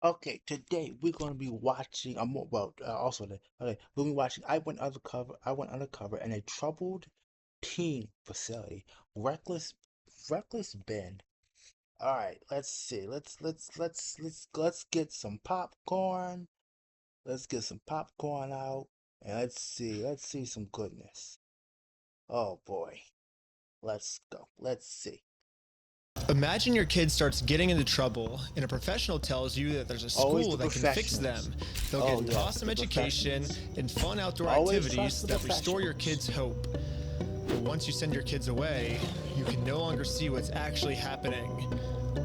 Okay, today we're gonna be watching. Also, okay, we'll be watching. I went undercover in a troubled teen facility. Reckless, reckless Ben. All right, let's see. Let's get some popcorn. Let's get some popcorn out, and let's see. Let's see some goodness. Oh boy, let's go. Let's see. Imagine your kid starts getting into trouble, and a professional tells you that there's a Always school the that can fix professionals. them. They'll Oh get an yes, awesome the education professionals. and fun outdoor Always trust activities the that restore your kids' professionals. hope. But once you send your kids away, you can no longer see what's actually happening.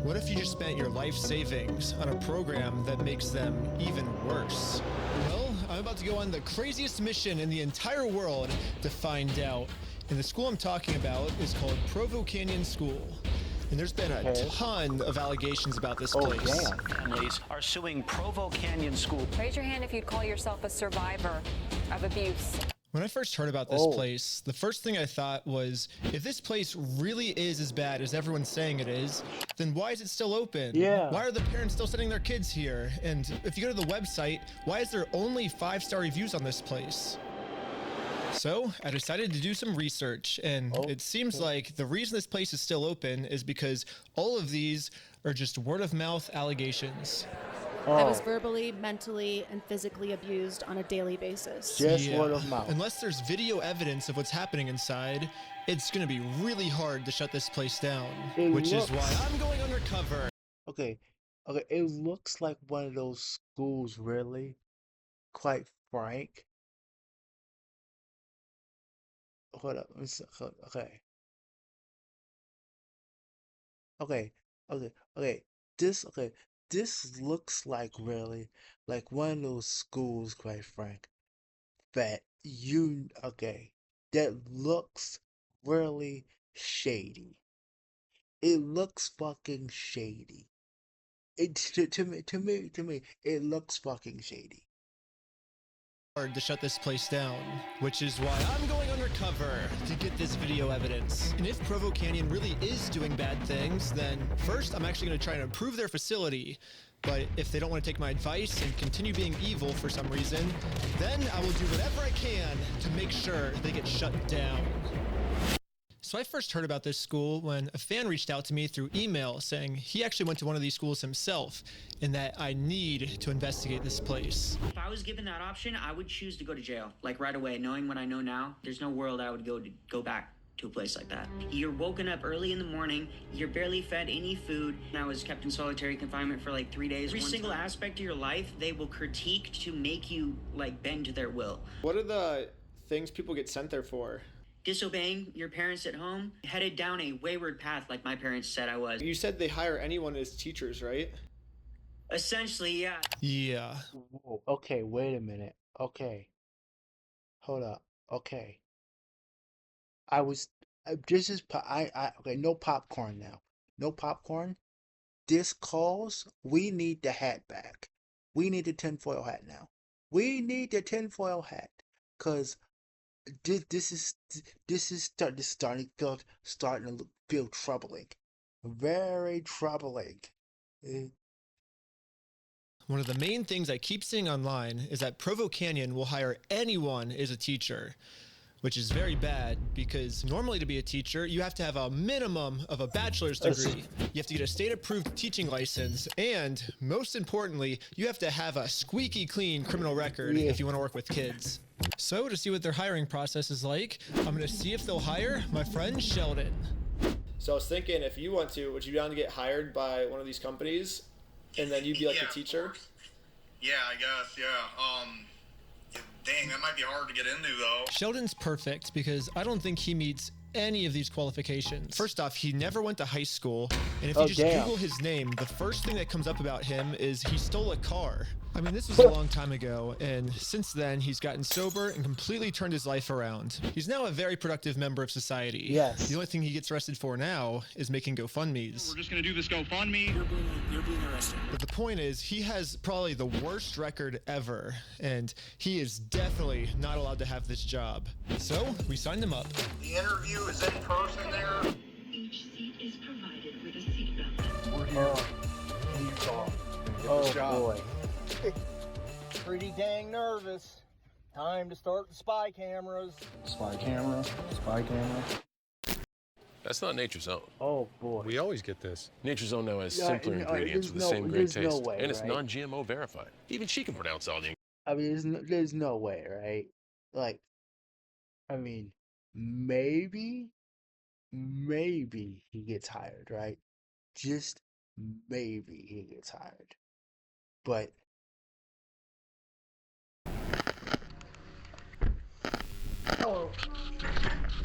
What if you just spent your life savings on a program that makes them even worse? Well, I'm about to go on the craziest mission in the entire world to find out. And the school I'm talking about is called Provo Canyon School. And there's been a Okay. ton of allegations about this Oh place. damn. Families are suing Provo Canyon School. Raise your hand if you'd call yourself a survivor of abuse. When I first heard about this Oh. place, the first thing I thought was, if this place really is as bad as everyone's saying it is, then why is it still open? Yeah. Why are the parents still sending their kids here? And if you go to the website, why is there only 5-star reviews on this place? So I decided to do some research, and it seems like the reason this place is still open is because all of these are just word-of-mouth allegations. I was Oh, verbally, mentally, and physically abused on a daily basis. just word of mouth. Unless there's video evidence of what's happening inside, it's going to be really hard to shut this place down, It which is looks- why I'm going undercover. Okay, okay. It looks like one of those schools, really. Quite frank. Hold up. Okay. Okay. Okay. Okay. Okay. This looks like really like one of those schools, quite frank, that that looks really shady. It looks fucking shady. To me, it looks fucking shady. Hard to shut this place down, which is why I'm going undercover to get this video evidence. And if Provo Canyon really is doing bad things, then first I'm actually going to try and improve their facility. But if they don't want to take my advice and continue being evil for some reason, then I will do whatever I can to make sure they get shut down. So I first heard about this school when a fan reached out to me through email saying he actually went to one of these schools himself and that I need to investigate this place. If I was given that option, I would choose to go to jail, like right away. Knowing what I know now, there's no world I would go back to a place like that. You're woken up early in the morning, you're barely fed any food. I was kept in solitary confinement for like 3 days. Every single aspect of your life, they will critique to make you like bend to their will. What are the things people get sent there for? Disobeying your parents at home, headed down a wayward path like my parents said I was. You said they hire anyone as teachers, right? Essentially, yeah. Yeah. Whoa, okay, wait a minute. Okay. Hold up. Okay. I was this is okay, no popcorn now. No popcorn. This calls we need the hat back. We need the tinfoil hat now. We need the tinfoil hat. Cause this is starting to feel troubling. Very troubling. Eh, One of the main things I keep seeing online is that Provo Canyon will hire anyone as a teacher, which is very bad because normally to be a teacher, you have to have a minimum of a bachelor's degree. You have to get a state-approved teaching license, and most importantly, you have to have a squeaky clean criminal record if you want to work with kids. So to see what their hiring process is like, I'm going to see if they'll hire my friend Sheldon. So I was thinking, if you want to, would you be down to get hired by one of these companies, and then you'd be like Yeah, the teacher? Yeah, I guess, yeah. Dang, that might be hard to get into, though. Sheldon's perfect because I don't think he meets any of these qualifications. First off, he never went to high school, and if you just damn. Google his name, the first thing that comes up about him is he stole a car. I mean, this was a long time ago, and since then, he's gotten sober and completely turned his life around. He's now a very productive member of society. Yes. The only thing he gets arrested for now is making GoFundMes. We're just gonna do this GoFundMe. You're being arrested. But the point is, he has probably the worst record ever, and he is definitely not allowed to have this job. So, we signed him up. The interview is in person there. Each seat is provided with a seatbelt. We're here in Utah. Oh boy. Pretty dang nervous. Time to start the spy cameras. Spy camera, spy camera. That's not Nature's Own. Oh boy. We always get this. Nature's Own now has Yeah, simpler no, ingredients with the there's same no- great there's no taste. way, And it's right? non-GMO verified. Even she can pronounce all the I mean, there's no way, right? Like, I mean, maybe he gets hired, right? Just maybe he gets hired. But Hello.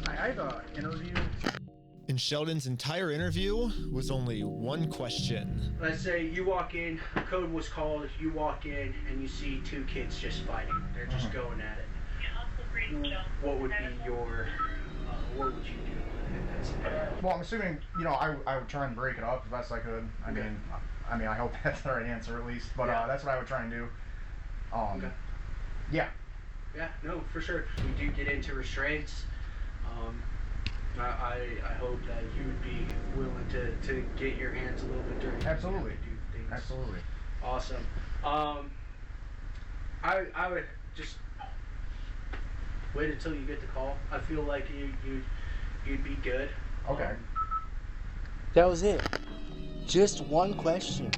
I have an interview. And Sheldon's entire interview was only one question. Let's say you walk in, code was called, you walk in and you see two kids just fighting. They're just going at it. What would be your, what would you do in that scenario? Well, I'm assuming, I would try and break it up as best I could. I mean, I hope that's the right answer at least, but that's what I would try and do. Okay. Yeah. Yeah, no, for sure. We do get into restraints. I hope that you would be willing to get your hands a little bit dirty. Absolutely. Do things. Absolutely. Awesome. I would just wait until you get the call. I feel like you'd be good. Okay. that was it. Just one question.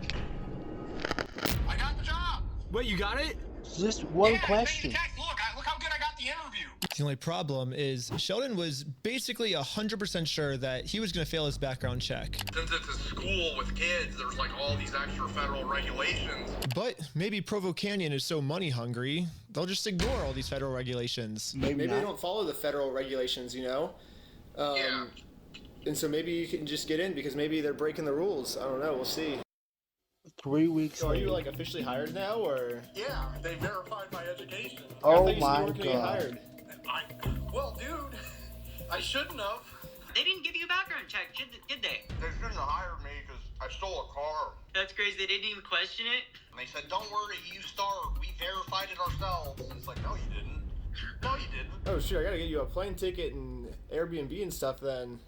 I got the job. Wait, you got it? Just one Yeah, question. Look how good I got the interview. The only problem is Sheldon was basically 100% sure that he was going to fail his background check. Since it's a school with kids, there's like all these extra federal regulations. But maybe Provo Canyon is so money hungry, they'll just ignore all these federal regulations. Maybe they not. don't follow the federal regulations, Yeah. And so maybe you can just get in because maybe they're breaking the rules. I don't know. We'll see. 3 weeks. So are you later. officially hired now, or? Yeah, they verified my education. I Oh thought you said you my weren't gonna get god. hired. Well, dude, I shouldn't have. They didn't give you a background check, did they? They shouldn't have hired me because I stole a car. That's crazy. They didn't even question it. And they said, don't worry, you start. We verified it ourselves. And it's like, no, you didn't. No, you didn't. Oh, sure. I gotta get you a plane ticket and Airbnb and stuff then.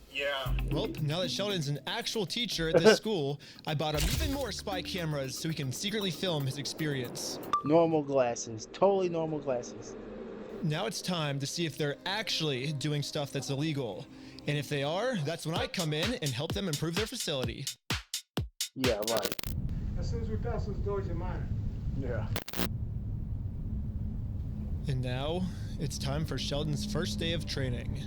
Yeah. Well, now that Sheldon's an actual teacher at this school, I bought him even more spy cameras so he can secretly film his experience. Normal glasses. Totally normal glasses. Now it's time to see if they're actually doing stuff that's illegal. And if they are, that's when I come in and help them improve their facility. Yeah, right. As soon as we pass those doors, you're mine. Yeah. And now it's time for Sheldon's first day of training.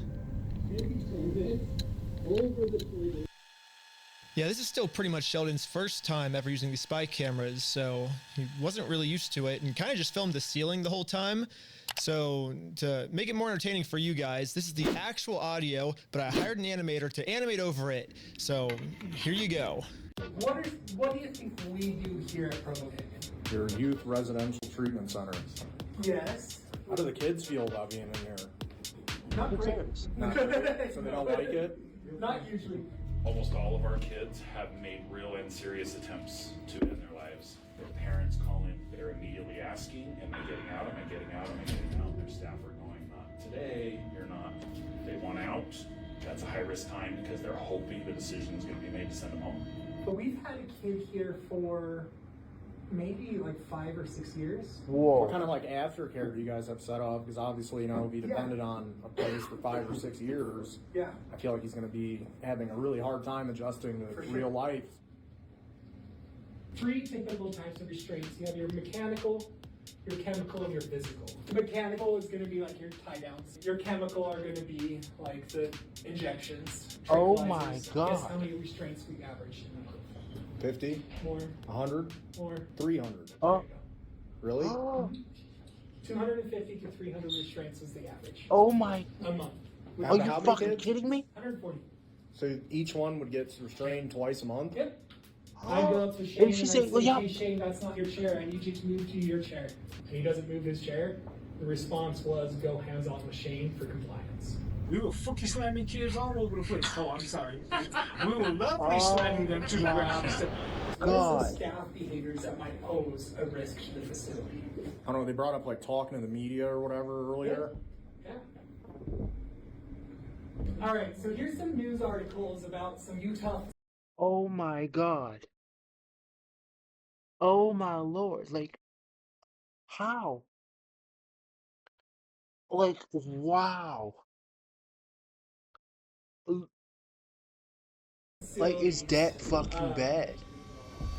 Yeah, this is still pretty much Sheldon's first time ever using these spy cameras, so he wasn't really used to it and kind of just filmed the ceiling the whole time. So to make it more entertaining for you guys, this is the actual audio, but I hired an animator to animate over it. So here you go. What do you think we do here at Provo Canyon? Your youth residential treatment center. Yes. How do the kids feel about being in here? Not great. Not great. So they don't like it? Not usually. Almost all of our kids have made real and serious attempts to end their lives. Their parents call in, they're immediately asking, am I getting out, am I getting out, am I getting out? Their staff are going, not today, you're not. They want out. That's a high risk time because they're hoping the decision is going to be made to send them home. But we've had a kid here for maybe like 5 or 6 years. Whoa. What kind of like aftercare do you guys have set up? Because obviously, if he depended on a place for 5 or 6 years, Yeah. I feel like he's going to be having a really hard time adjusting to For sure. real life. 3 typical types of restraints. You have your mechanical, your chemical, and your physical. The mechanical is going to be like your tie downs. Your chemical are going to be like the injections. Oh tranquilizers. my Guess god. how many restraints we average in a month? 50, More, 100, more. 300. Oh. Really? Oh. 250 to 300 restraints is the average. Oh my. A month. Are you How many fucking kids? kidding me? 140. So each one would get restrained twice a month? Yep. I go up to Shane And she and I said, say, well, yeah. hey Shane, that's not your chair. I need you to move to your chair. And he doesn't move his chair. The response was, go hands on with Shane for compliance. We were fucking slamming kids all over the place. Oh, I'm sorry. We were lovely slamming them to the ground. What God. are some staff behaviors that might pose a risk to the facility? I don't know, they brought up like talking to the media or whatever earlier. Yeah. All right, so here's some news articles about some Utah Oh my god. Oh my lord! Like how? Like wow! Like it's that fucking bad.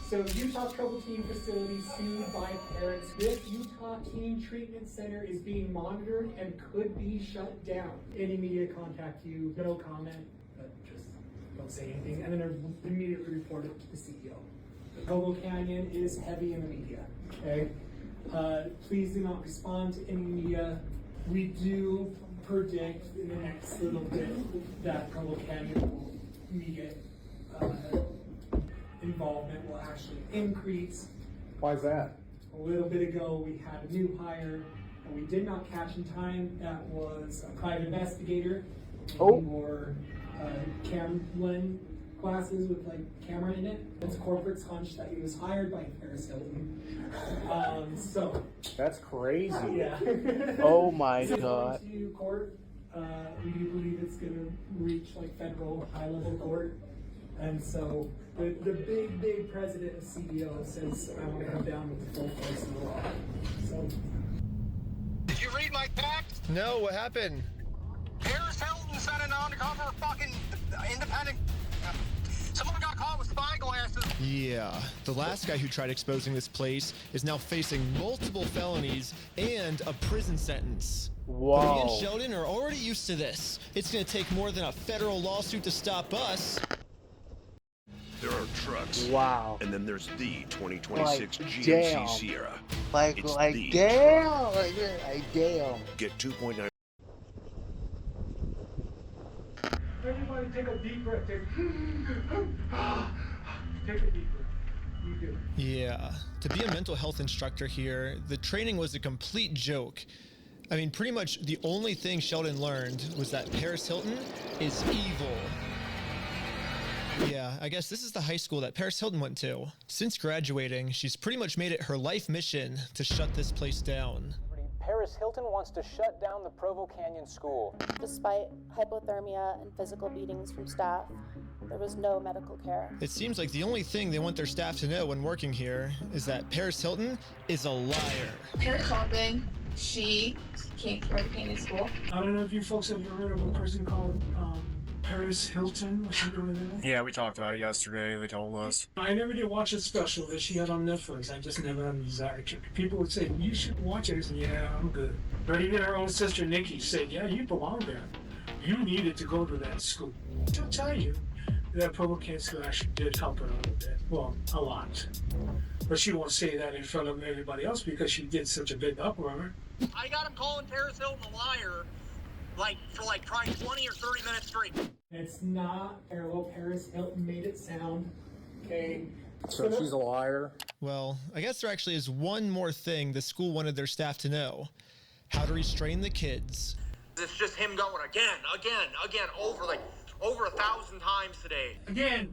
So Utah Trouble Teen Facility sued by parents. This Utah Teen Treatment Center is being monitored and could be shut down. Any media contact you, no comment, just don't say anything, and then immediately report it to the CEO. Provo Canyon is heavy in the media, okay? Please do not respond to any media. We do predict in the next little bit that Provo Canyon media involvement will actually increase. Why is that? A little bit ago, we had a new hire that we did not catch in time. That was a private investigator. Oh. Wore Cameron glasses with like camera in it. It's corporate hunch that he was hired by Paris Hilton. So That's crazy. yeah. Oh my So god! going to court. We do believe it's going to reach like federal high-level court. And so the big president and CEO says, I want to come down with the full force of the law. So. Did you read my text? No, what happened? Paris Hilton sent an undercover fucking independent. Someone got caught with spy glasses. Yeah, the last guy who tried exposing this place is now facing multiple felonies and a prison sentence. But me Wow! and Sheldon are already used to this. It's gonna take more than a federal lawsuit to stop us. There are trucks. Wow! And then there's the 2026 Like, GMC damn. Sierra. Like It's like the damn! Like damn! Get 2.9. Everybody take a deep breath. Take a deep breath. You do. Yeah, to be a mental health instructor here, the training was a complete joke. I mean, pretty much the only thing Sheldon learned was that Paris Hilton is evil. Yeah, I guess this is the high school that Paris Hilton went to. Since graduating, she's pretty much made it her life mission to shut this place down. Paris Hilton wants to shut down the Provo Canyon School. Despite hypothermia and physical beatings from staff, there was no medical care. It seems like the only thing they want their staff to know when working here is that Paris Hilton is a liar. Paris Hilton, she came to Provo Canyon School. I don't know if you folks have ever heard of a person called Paris Hilton or something like that. Yeah, we talked about it yesterday. They told us. I never did watch a special that she had on Netflix. I just never had a desire to. People would say, you should watch it. I said, yeah, I'm good. But even her own sister, Nikki, said, yeah, you belong there. You needed to go to that school. She'll tell you that Provo Canyon School actually did help her a little bit. Well, a lot. But she won't say that in front of everybody else because she did such a big uproar. I got him calling Paris Hilton a liar, for trying 20 or 30 minutes straight. It's not parallel. Paris Hilton made it sound. Okay. So she's a liar. Well, I guess there actually is one more thing the school wanted their staff to know: how to restrain the kids. It's just him going again, over 1,000 times today. Again.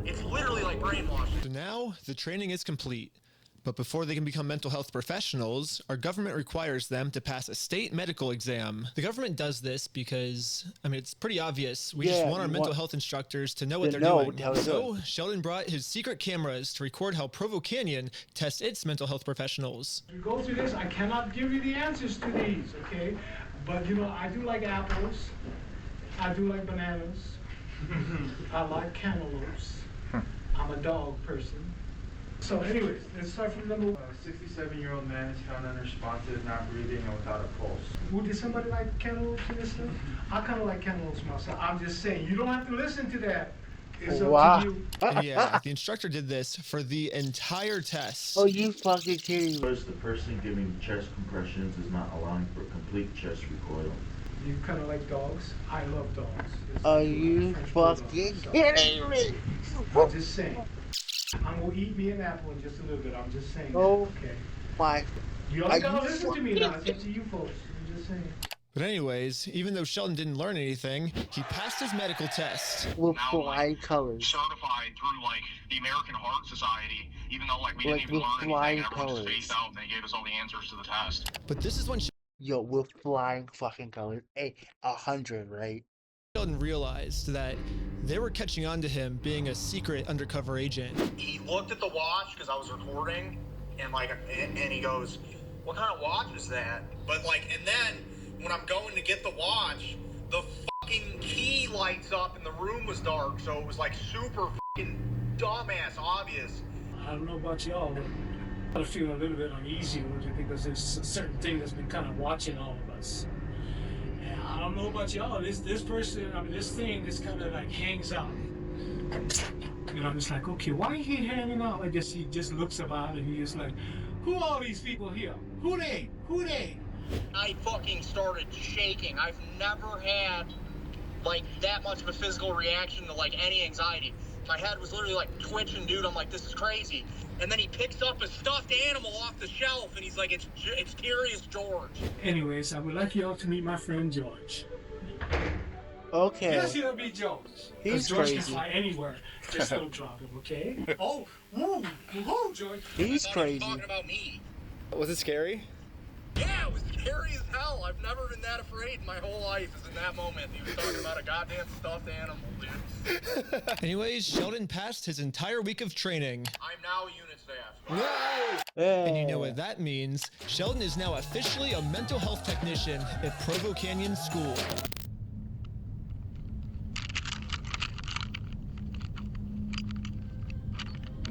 It's literally like brainwashing. So now the training is complete. But before they can become mental health professionals, our government requires them to pass a state medical exam. The government does this because, I mean, it's pretty obvious. We just want our mental health instructors to know what they're doing. So Sheldon brought his secret cameras to record how Provo Canyon tests its mental health professionals. You go through this, I cannot give you the answers to these, okay? But, I do like apples. I do like bananas. I like cantaloupes. I'm a dog person. So anyways, let's start from number one. A 67-year-old man is found unresponsive, not breathing, and without a pulse. Well, did somebody like cantaloupes in this stuff? I kind of like cantaloupes myself. I'm just saying, you don't have to listen to that. It's up to you. Yeah, the instructor did this for the entire test. Oh, you fucking kidding me? First, the person giving chest compressions is not allowing for complete chest recoil. You kind of like dogs? I love dogs. Are you fucking kidding me? I'm just saying. I'm gonna eat me an apple in just a little bit. I'm just saying. Oh, okay. My. You only gotta listen to me now. It's up to you folks. I'm just saying. But anyways, even though Sheldon didn't learn anything, he passed his medical test. With flying colors. Certified through the American Heart Society, even though we didn't even learn flying anything. Everyone colors. just spaced out and they gave us all the answers to the test. But this is when Yo, with flying fucking colors. Hey, 100, right? Sheldon realized that they were catching on to him being a secret undercover agent. He looked at the watch because I was recording, and he goes, "What kind of watch is that?" But and then when I'm going to get the watch, the fucking key lights up and the room was dark, so it was super fucking dumbass obvious. I don't know about y'all, but I feel a little bit uneasy with it because there's a certain thing that's been kind of watching all of us. And I don't know about y'all. This person, this thing just kind of hangs out. And I'm just like, okay, why he hanging out like this? He just looks about and he's like, who are all these people here? Who they? Who they? I fucking started shaking. I've never had that much of a physical reaction to any anxiety. My head was literally twitching, dude. I'm like, this is crazy. And then he picks up a stuffed animal off the shelf and he's like, it's Curious George. Anyways, I would like you all to meet my friend George. Okay. Yes, he'll be George. He's George crazy. can fly anywhere. Just don't drop him, okay? Oh, whoa, George. He's crazy. Talking about me. Was it scary? Yeah, it was scary as hell. I've never been that afraid in my whole life as in that moment. He was talking about a goddamn stuffed animal, dude. Anyways, Sheldon passed his entire week of training. I'm now a unit staff. And you know what that means. Sheldon is now officially a mental health technician at Provo Canyon School.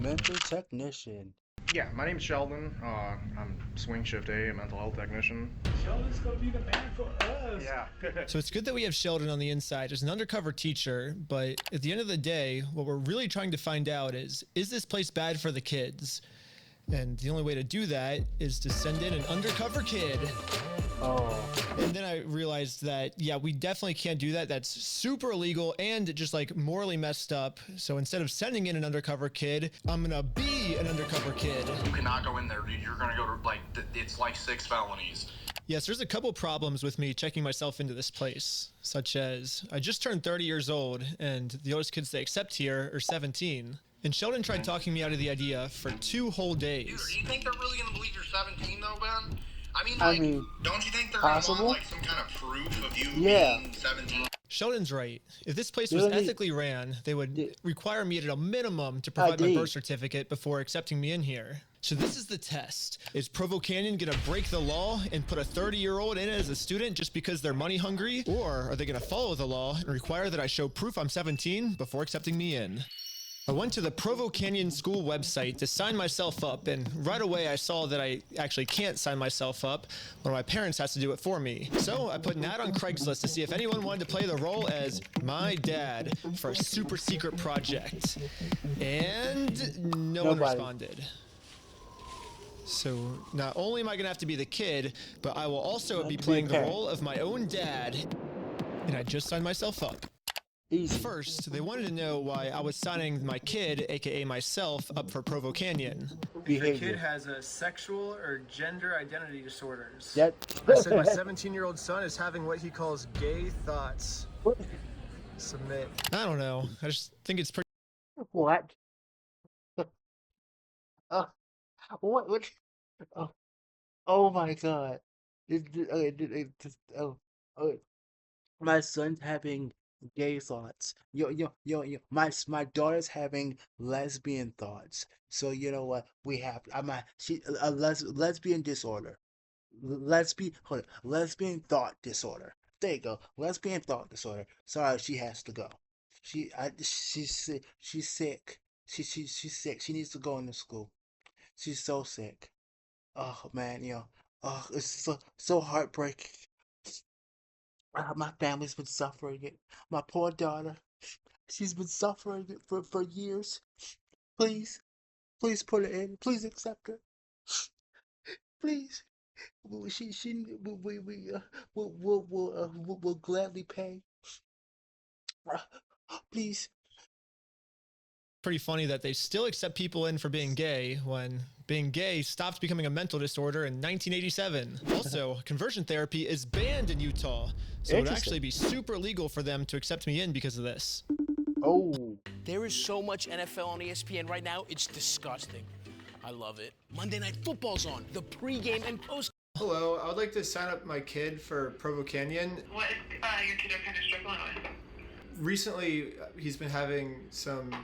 Mental technician. Yeah, my name's Sheldon. I'm swing shift A, a mental health technician. Sheldon's gonna be the man for us. Yeah. So it's good that we have Sheldon on the inside as an undercover teacher, but at the end of the day, what we're really trying to find out is this place bad for the kids? And the only way to do that is to send in an undercover kid. Oh. And then I realized that, yeah, we definitely can't do that. That's super illegal and just morally messed up. So instead of sending in an undercover kid, I'm gonna be an undercover kid. You cannot go in there, dude. You're gonna go to it's 6 felonies. Yes, there's a couple problems with me checking myself into this place, such as I just turned 30 years old and the oldest kids they accept here are 17. And Sheldon tried talking me out of the idea for 2 whole days. Dude, do you think they're really gonna believe you're 17 though, Ben? I mean, don't you think they're possible? gonna want some kind of proof of you being 17? Sheldon's right. If this place was ethically ran, they would require me at a minimum to provide my birth certificate before accepting me in here. So this is the test. Is Provo Canyon gonna break the law and put a 30-year-old in as a student just because they're money hungry? Or are they gonna follow the law and require that I show proof I'm 17 before accepting me in? I went to the Provo Canyon School website to sign myself up, and right away I saw that I actually can't sign myself up. One of my parents has to do it for me. So I put an ad on Craigslist to see if anyone wanted to play the role as my dad for a super secret project. And no one responded. So not only am I gonna have to be the kid, but I will also be playing the role of my own dad. And I just signed myself up. Easy. First, they wanted to know why I was signing my kid, aka myself, up for Provo Canyon. Your kid has a sexual or gender identity disorders. That I said my 17-year-old son is having what he calls gay thoughts. Submit. I don't know. I just think it's pretty. What? What? Oh my God! My son's having gay thoughts. My daughter's having lesbian thoughts. So you know what? We have lesbian disorder. Lesbian thought disorder. There you go. Lesbian thought disorder. Sorry, she has to go. She's sick. She's sick. She's sick. She needs to go into school. She's so sick. Oh man, it's so heartbreaking. My family's been suffering it. My poor daughter, she's been suffering it for years. Please put her in. Please accept her. Please. We'll gladly pay. Please. Pretty funny that they still accept people in for being gay when being gay stopped becoming a mental disorder in 1987. Also, conversion therapy is banned in Utah, so it would actually be super legal for them to accept me in because of this. Oh. There is so much NFL on ESPN right now, it's disgusting. I love it. Monday Night Football's on, the pregame and post. Hello, I would like to sign up my kid for Provo Canyon. What your kids are kind of struggling with? recently he's been having some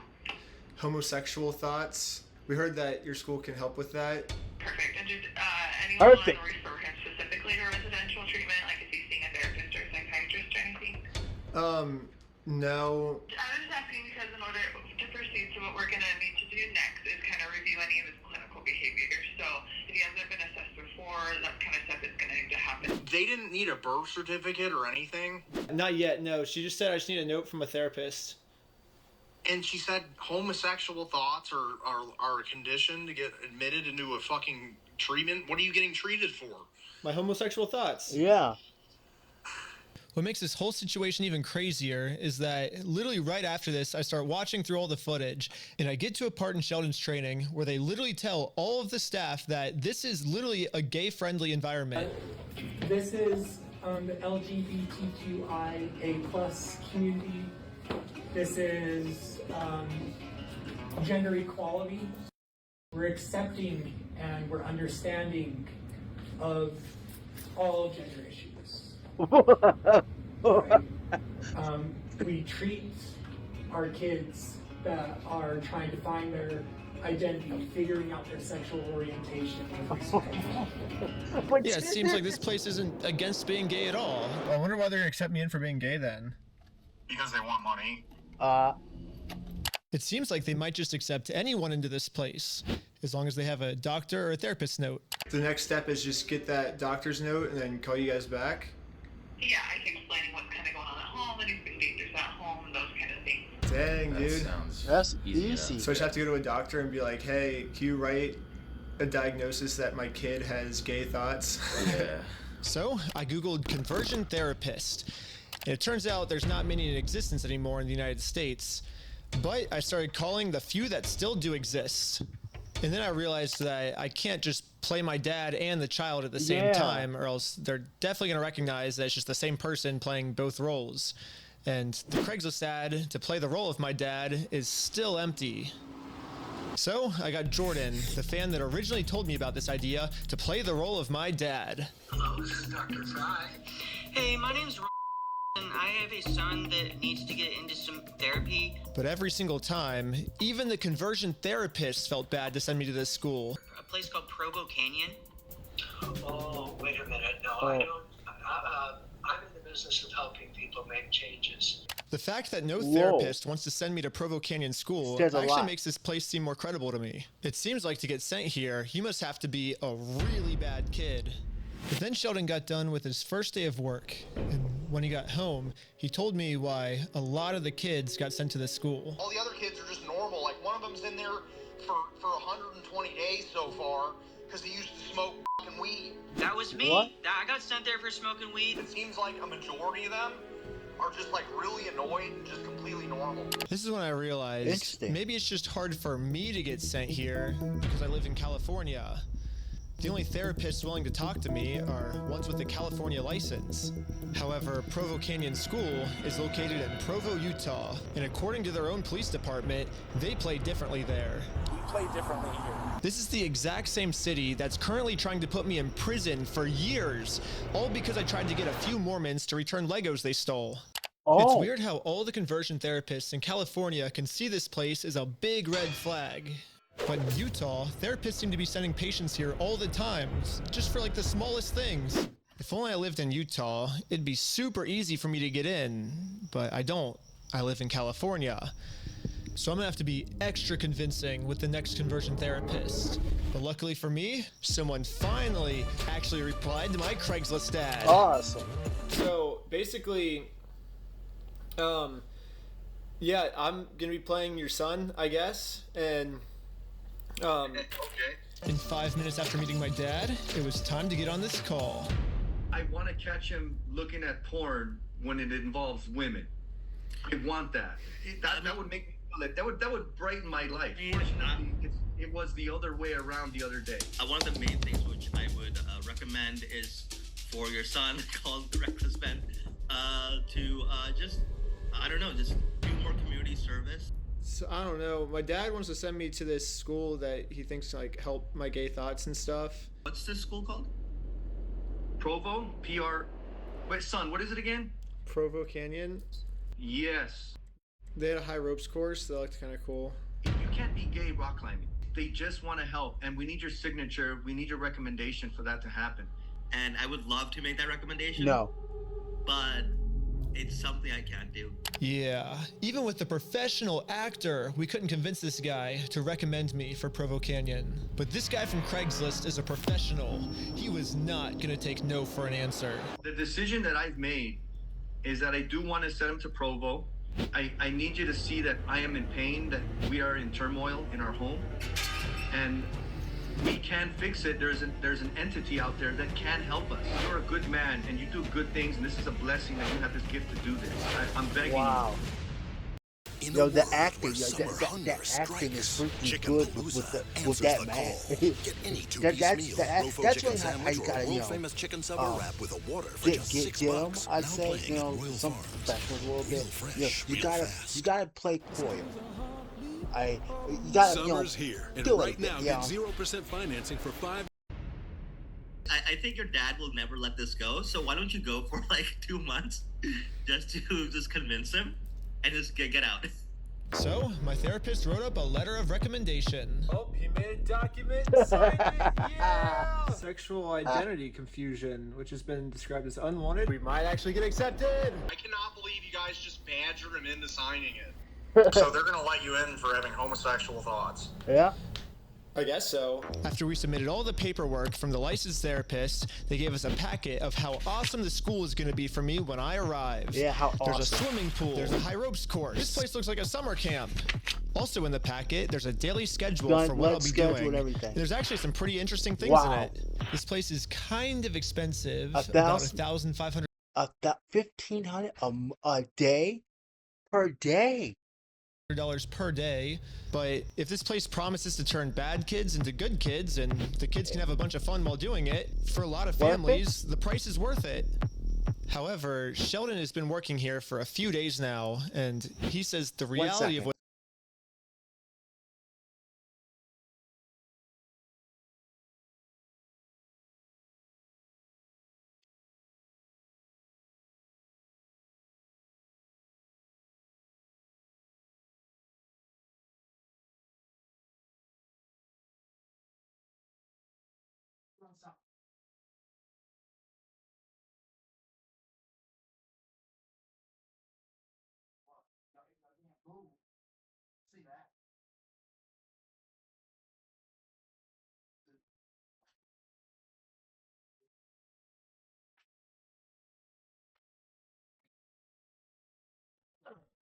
homosexual thoughts. We heard that your school can help with that. Perfect. And did anyone want to refer him specifically to residential treatment? Like, is he seeing a therapist or a psychiatrist or anything? No. I was just asking because in order to proceed to what we're going to need to do next is kind of review any of his clinical behavior. So if he hasn't been assessed before, that kind of stuff is going to need to happen. They didn't need a birth certificate or anything? Not yet, no. She just said I just need a note from a therapist. And she said homosexual thoughts are a condition to get admitted into a fucking treatment? What are you getting treated for? My homosexual thoughts. Yeah. What makes this whole situation even crazier is that literally right after this, I start watching through all the footage, and I get to a part in Sheldon's training where they literally tell all of the staff that this is literally a gay-friendly environment. This is the LGBTQIA+ community. This is gender equality. We're accepting and we're understanding of all gender issues. Right? We treat our kids that are trying to find their identity, figuring out their sexual orientation. Yeah, it seems like this place isn't against being gay at all. I wonder why they accept me in for being gay then. Because they want money. It seems like they might just accept anyone into this place, as long as they have a doctor or a therapist note. The next step is just get that doctor's note and then call you guys back? Yeah, I can explain what's kind of going on at home, any procedures at home, those kind of things. Dang, dude. That's easy. So I just have to go to a doctor and be like, hey, can you write a diagnosis that my kid has gay thoughts? Yeah. So I Googled conversion therapist. And it turns out there's not many in existence anymore in the United States. But I started calling the few that still do exist. And then I realized that I can't just play my dad and the child at the same time, or else they're definitely going to recognize that it's just the same person playing both roles. And the Craigslist ad to play the role of my dad is still empty. So I got Jordan, the fan that originally told me about this idea, to play the role of my dad. Hello, this is Dr. Fry. Hey, my name's and I have a son that needs to get into some therapy. But every single time, even the conversion therapists felt bad to send me to this school. A place called Provo Canyon. Oh, wait a minute. No, I don't. I'm in the business of helping people make changes. The fact that no therapist wants to send me to Provo Canyon School actually makes this place seem more credible to me. It seems like to get sent here, you must have to be a really bad kid. But then Sheldon got done with his first day of work, and when he got home, he told me why a lot of the kids got sent to this school. All the other kids are just normal. Like, one of them's in there for 120 days so far because he used to smoke fucking weed. That was me. What? I got sent there for smoking weed. It seems like a majority of them are just like really annoyed and just completely normal. This is when I realized maybe it's just hard for me to get sent here because I live in California. The only therapists willing to talk to me are ones with a California license. However, Provo Canyon School is located in Provo, Utah, and according to their own police department, they play differently there. We play differently here. This is the exact same city that's currently trying to put me in prison for years, all because I tried to get a few Mormons to return Legos they stole. It's weird how all the conversion therapists in California can see this place as a big red flag. But in Utah, therapists seem to be sending patients here all the time, just for like the smallest things. If only I lived in Utah, it'd be super easy for me to get in, but I don't. I live in California. So I'm gonna have to be extra convincing with the next conversion therapist. But luckily for me, someone finally actually replied to my Craigslist ad. Awesome. So basically, yeah, I'm gonna be playing your son, I guess, and in 5 minutes after meeting my dad, it was time to get on this call. I want to catch him looking at porn when it involves women. I want that. That would make me feel like that would brighten my life. Fortunately, it was the other way around the other day. One of the main things which I would recommend is for your son called the Reckless Ben to just do more community service. So I don't know. My dad wants to send me to this school that he thinks like help my gay thoughts and stuff. What's this school called? Provo? Wait, son, what is it again? Provo Canyon. Yes. They had a high ropes course. That looked kind of cool. You can't be gay rock climbing. They just want to help, and we need your signature. We need your recommendation for that to happen. And I would love to make that recommendation. No. But it's something I can't do. Yeah, even with the professional actor, we couldn't convince this guy to recommend me for Provo Canyon. But this guy from Craigslist is a professional. He was not gonna take no for an answer. The decision that I've made is that I do want to send him to Provo. I need you to see that I am in pain, that we are in turmoil in our home, and we can fix it. There's an entity out there that can help us. You're a good man, and you do good things, and this is a blessing that you have this gift to do this. I'm begging Wow. you. Yo, the acting, that acting is freaking good with that man. That's really how you gotta, you know, get them. I'd say, you know, some professionals a little bit. You know, you gotta play coy. You gotta, you know, Summer's here, and do right it, now you get know. 0% financing for 5. I think your dad will never let this go. So why don't you go for like 2 months just to just convince him and just get out. So, my therapist wrote up a letter of recommendation. Oh, he made a document and signed it. Yeah! Sexual identity confusion, which has been described as unwanted. We might actually get accepted. I cannot believe you guys just badgered him into signing it. So they're gonna let you in for having homosexual thoughts. Yeah. I guess so. After we submitted all the paperwork from the licensed therapist, they gave us a packet of how awesome the school is going to be for me when I arrive. Yeah, how awesome. There's a swimming pool. There's a high ropes course. This place looks like a summer camp. Also in the packet, there's a daily schedule for what I'll be doing. Everything. There's actually some pretty interesting things in it. This place is kind of expensive. About $1,500. $1,500 a day per day. $100 per day, but if this place promises to turn bad kids into good kids and the kids can have a bunch of fun while doing it, for a lot of families, the price is worth it. However, Sheldon has been working here for a few days now, and he says the reality of what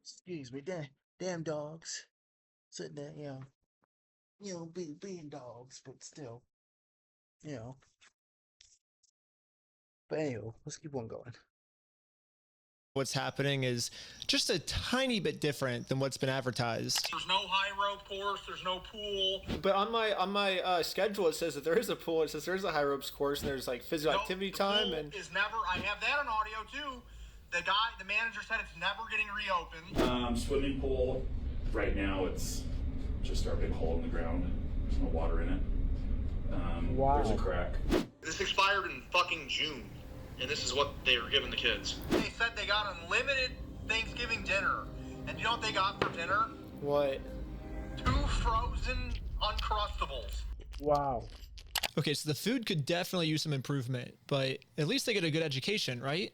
Excuse me, damn dogs. Sitting there, being dogs, but still, you know. But anyway, let's keep on going. what's happening is just a tiny bit different than what's been advertised. There's no high rope course. There's no pool. But on my schedule, it says that there is a pool. It says there's a high ropes course and there's like physical activity time. Pool And is never. I have that on audio too. The manager said it's never getting reopened. Swimming pool. Right now, it's just our big hole in the ground. There's no water in it. There's a crack. This expired in fucking June, and this is what they were giving the kids. They said they got unlimited Thanksgiving dinner, and you know what they got for dinner? what? 2 frozen Uncrustables. Wow. Okay, so the food could definitely use some improvement, but at least they get a good education, right?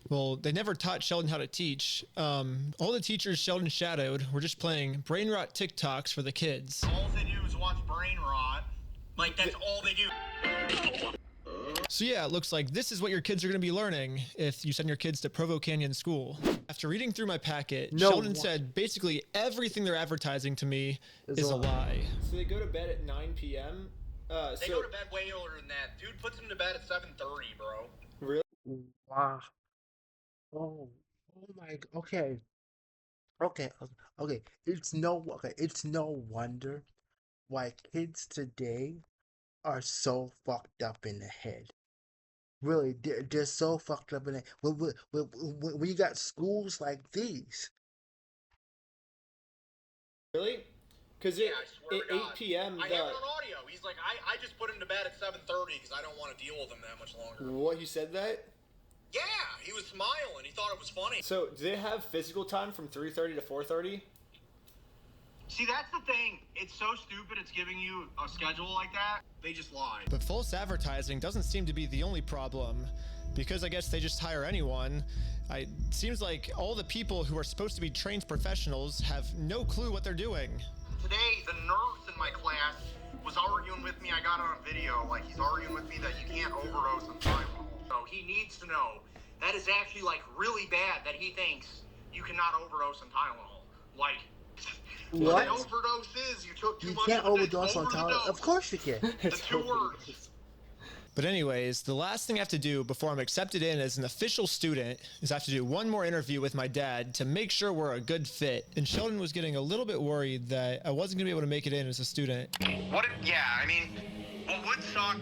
Well, they never taught Sheldon how to teach. All the teachers Sheldon shadowed were just playing brain rot TikToks for the kids. All they do is watch brain rot. Like, that's all they do. So yeah, it looks like this is what your kids are going to be learning if you send your kids to Provo Canyon School. After reading through my packet, Sheldon said basically everything they're advertising to me is a lie. So they go to bed at 9 p.m. They go to bed way earlier than that. Dude puts them to bed at 7:30, bro. Really? Wow. Oh my. Okay. It's no wonder why kids today are so fucked up in the head. Really, they're so fucked up in it. When you got schools like these. Really? Because I swear at 8 p.m. I have it on audio. He's like, I just put him to bed at 7:30 because I don't want to deal with him that much longer. What, he said that? Yeah, he was smiling. He thought it was funny. So, do they have physical time from 3:30 to 4:30? See, that's the thing. It's so stupid it's giving you a schedule like that. They just lie. But false advertising doesn't seem to be the only problem, because I guess they just hire anyone. It seems like all the people who are supposed to be trained professionals have no clue what they're doing. Today, the nurse in my class was arguing with me. I got it on video. Like, he's arguing with me that you can't overdose on Tylenol. So he needs to know that is actually, like, really bad that he thinks you cannot overdose on Tylenol. Like, what an overdose is, you took too much. You can't overdose on Tylenol. Of course you can. The two words. But anyways, the last thing I have to do before I'm accepted in as an official student is I have to do one more interview with my dad to make sure we're a good fit. And Sheldon was getting a little bit worried that I wasn't going to be able to make it in as a student. What would suck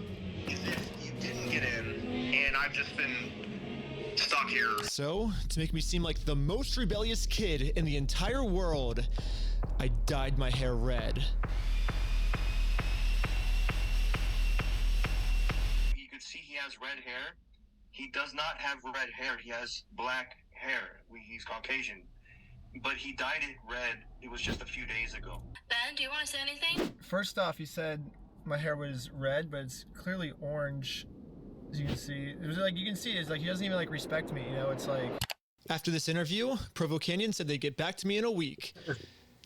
is if you didn't get in, and I've just been stuck here. So, to make me seem like the most rebellious kid in the entire world, I dyed my hair red. See, he has red hair. He does not have red hair. He has black hair. He's Caucasian. But he dyed it red. It was just a few days ago. Ben, do you want to say anything? First off, he said my hair was red, but it's clearly orange. As you can see, it was like, you can see it's like he doesn't even like respect me, you know. It's like, after this interview, Provo Canyon said they'd get back to me in a week.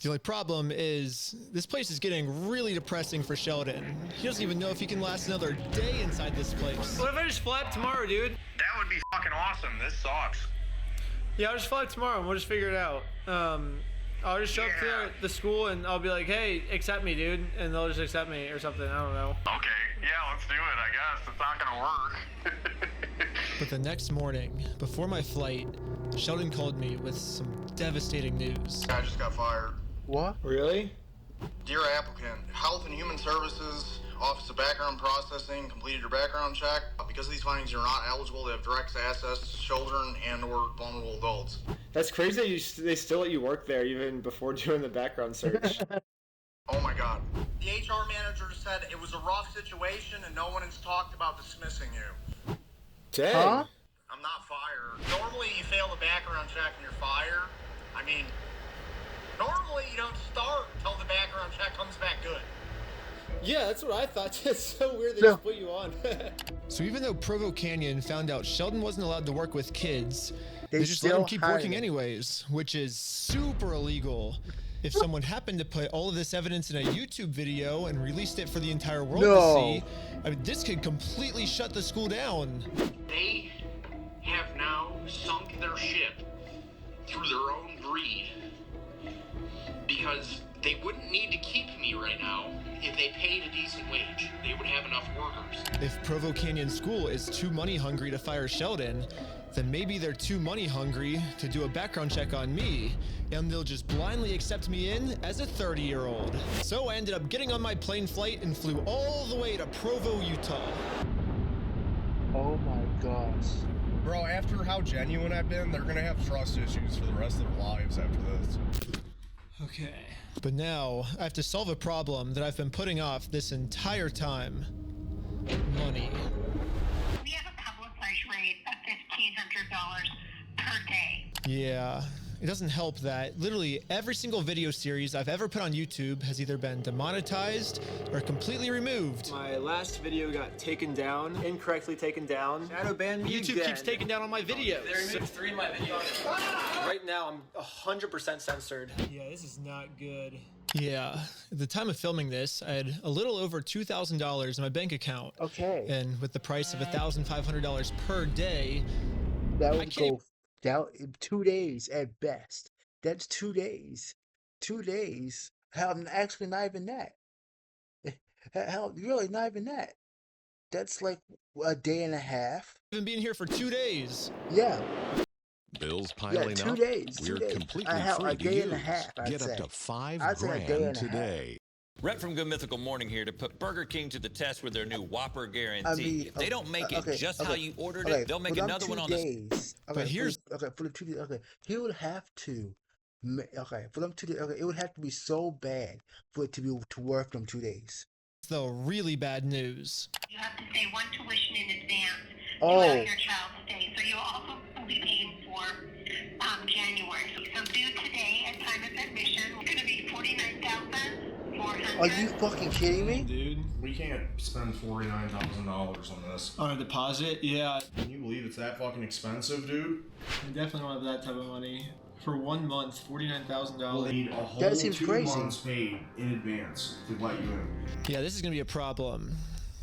The only problem is this place is getting really depressing for Sheldon. He doesn't even know if he can last another day inside this place. What if I just fly up tomorrow, dude? That would be fucking awesome. This sucks. Yeah, I'll just fly up tomorrow and we'll just figure it out. I'll just show up to the school and I'll be like, hey, accept me, dude. And they'll just accept me or something. I don't know. Okay, yeah, let's do it, I guess. It's not gonna work. But the next morning, before my flight, Sheldon called me with some devastating news. I just got fired. What? Really? Dear applicant, Health and Human Services, Office of Background Processing, completed your background check. Because of these findings, you're not eligible to have direct access to children and or vulnerable adults. That's crazy that they still let you work there even before doing the background search. Oh my god. The HR manager said it was a rough situation and no one has talked about dismissing you. Dang. Huh? I'm not fired. Normally you fail the background check and you're fired. I mean, normally you don't start until the background check comes back good. Yeah, that's what I thought. It's so weird they just put you on. So even though Provo Canyon found out Sheldon wasn't allowed to work with kids, they just let him keep working anyways, which is super illegal. If someone happened to put all of this evidence in a YouTube video and released it for the entire world to see, I mean, this could completely shut the school down. They have now sunk their ship through their own greed because they wouldn't need to keep me right now if they paid a decent wage. They would have enough workers. If Provo Canyon School is too money hungry to fire Sheldon, then maybe they're too money hungry to do a background check on me, and they'll just blindly accept me in as a 30-year-old. So I ended up getting on my plane flight and flew all the way to Provo, Utah. Oh my gosh. Bro, after how genuine I've been, they're gonna have trust issues for the rest of their lives after this. Okay. But now, I have to solve a problem that I've been putting off this entire time. Money. We have a publicized rate of $1,500 per day. Yeah. It doesn't help that literally every single video series I've ever put on YouTube has either been demonetized or completely removed. My last video got taken down, incorrectly taken down. Shadow banned me YouTube keeps taking down all my videos. They removed 3 of my videos. Right now, I'm 100% censored. Yeah, this is not good. Yeah, at the time of filming this, I had a little over $2,000 in my bank account. Okay. And with the price of $1,500 per day, that would go down in 2 days at best. That's 2 days. 2 days. Hell, actually not even that. Hell, really not even that. That's like a day and a half. I've been being here for 2 days. Yeah. Bills piling yeah, 2 up. days. We're 2 days. completely Hell, free a to day use. and a half, I'd Get say. up to $5 I'd say a day and grand a half. today. Rhett from Good Mythical Morning here to put Burger King to the test with their new Whopper guarantee. I mean, if they don't make it just how you ordered it, they'll make for them another 2 one on days, the. But here's for the 2 days. Okay, he would have to. Okay, for them 2 days. Okay, it would have to be so bad for it to be to work them 2 days. The really bad news. You have to pay 1 tuition in advance Oh. Your child's stay. So you'll also be paying for January. So due today at time of admission, it's going to be $49,400. Are you fucking kidding me? Dude, we can't spend $49,000 on this. On a deposit? Yeah. Can you believe it's that fucking expensive, dude? I definitely don't have that type of money. For 1 month, $49,000. We'll need a whole That seems 2 crazy. months paid in advance to let you in. Yeah, this is gonna be a problem.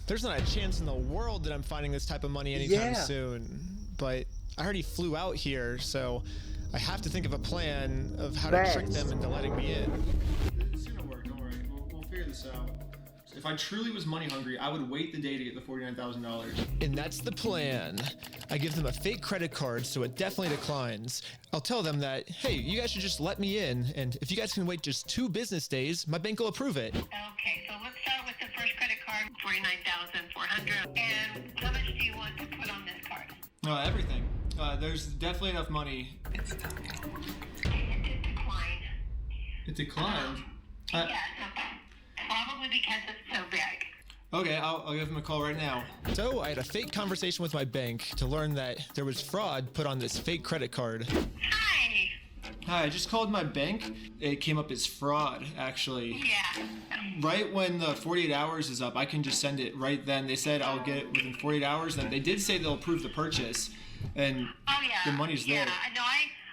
There's not a chance in the world that I'm finding this type of money anytime soon. But I already flew out here, so I have to think of a plan of how to trick them into letting me in. It's gonna work, don't worry. We'll figure this out. If I truly was money hungry, I would wait the day to get the $49,000. And that's the plan. I give them a fake credit card so it definitely declines. I'll tell them that, hey, you guys should just let me in, and if you guys can wait just 2 business days, my bank will approve it. Okay, so let's start with the first credit card, $49,400. And how much do you want to put on this card? Everything. There's definitely enough money. It did decline. It declined? Yeah, probably because it's so big. Okay, I'll give him a call right now. So I had a fake conversation with my bank to learn that there was fraud put on this fake credit card. Hi. Hi, I just called my bank. It came up as fraud, actually. Yeah. Right when the 48 hours is up, I can just send it right then. They said I'll get it within 48 hours. Then they did say they'll approve the purchase, and the money's there. Yeah, no,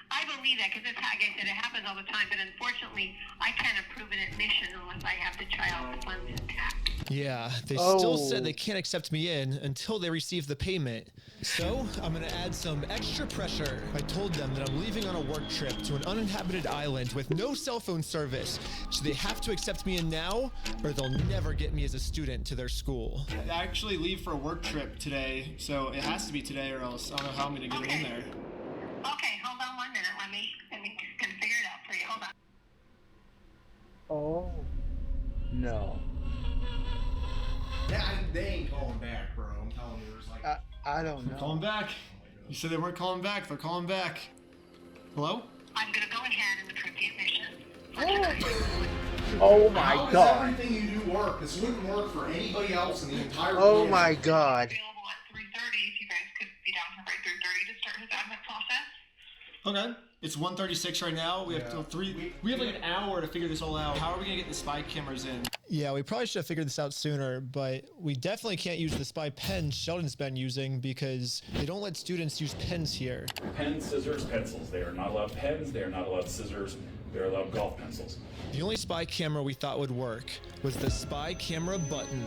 I believe that because it's, like I said, it happens all the time. But unfortunately, I can't approve an admission unless I have the child's funds intact. Yeah, they still said they can't accept me in until they receive the payment. So I'm gonna add some extra pressure. I told them that I'm leaving on a work trip to an uninhabited island with no cell phone service. So they have to accept me in now, or they'll never get me as a student to their school. I actually leave for a work trip today, so it has to be today or else I don't know how I'm gonna get it in there. Okay, hold on 1 minute. Let me can figure it out for you. Hold on. Oh. No. They ain't calling back, bro. I'm telling you, there's like... I don't know. They're calling back. You said they weren't calling back. They're calling back. Hello? I'm gonna go ahead and approve the admission. Oh my How god. does everything you do work? This wouldn't work for anybody else in the entire world. Oh my god. Available at 3:30 if you guys could be down here by 3:30 to start his admit process. Okay. It's 1:36 right now. We have till 3. We have like an hour to figure this all out. How are we gonna get the spy cameras in? Yeah, we probably should have figured this out sooner, but we definitely can't use the spy pen Sheldon's been using because they don't let students use pens here. Pens, scissors, pencils. They are not allowed pens. They are not allowed scissors. They're allowed golf pencils. The only spy camera we thought would work was the spy camera button.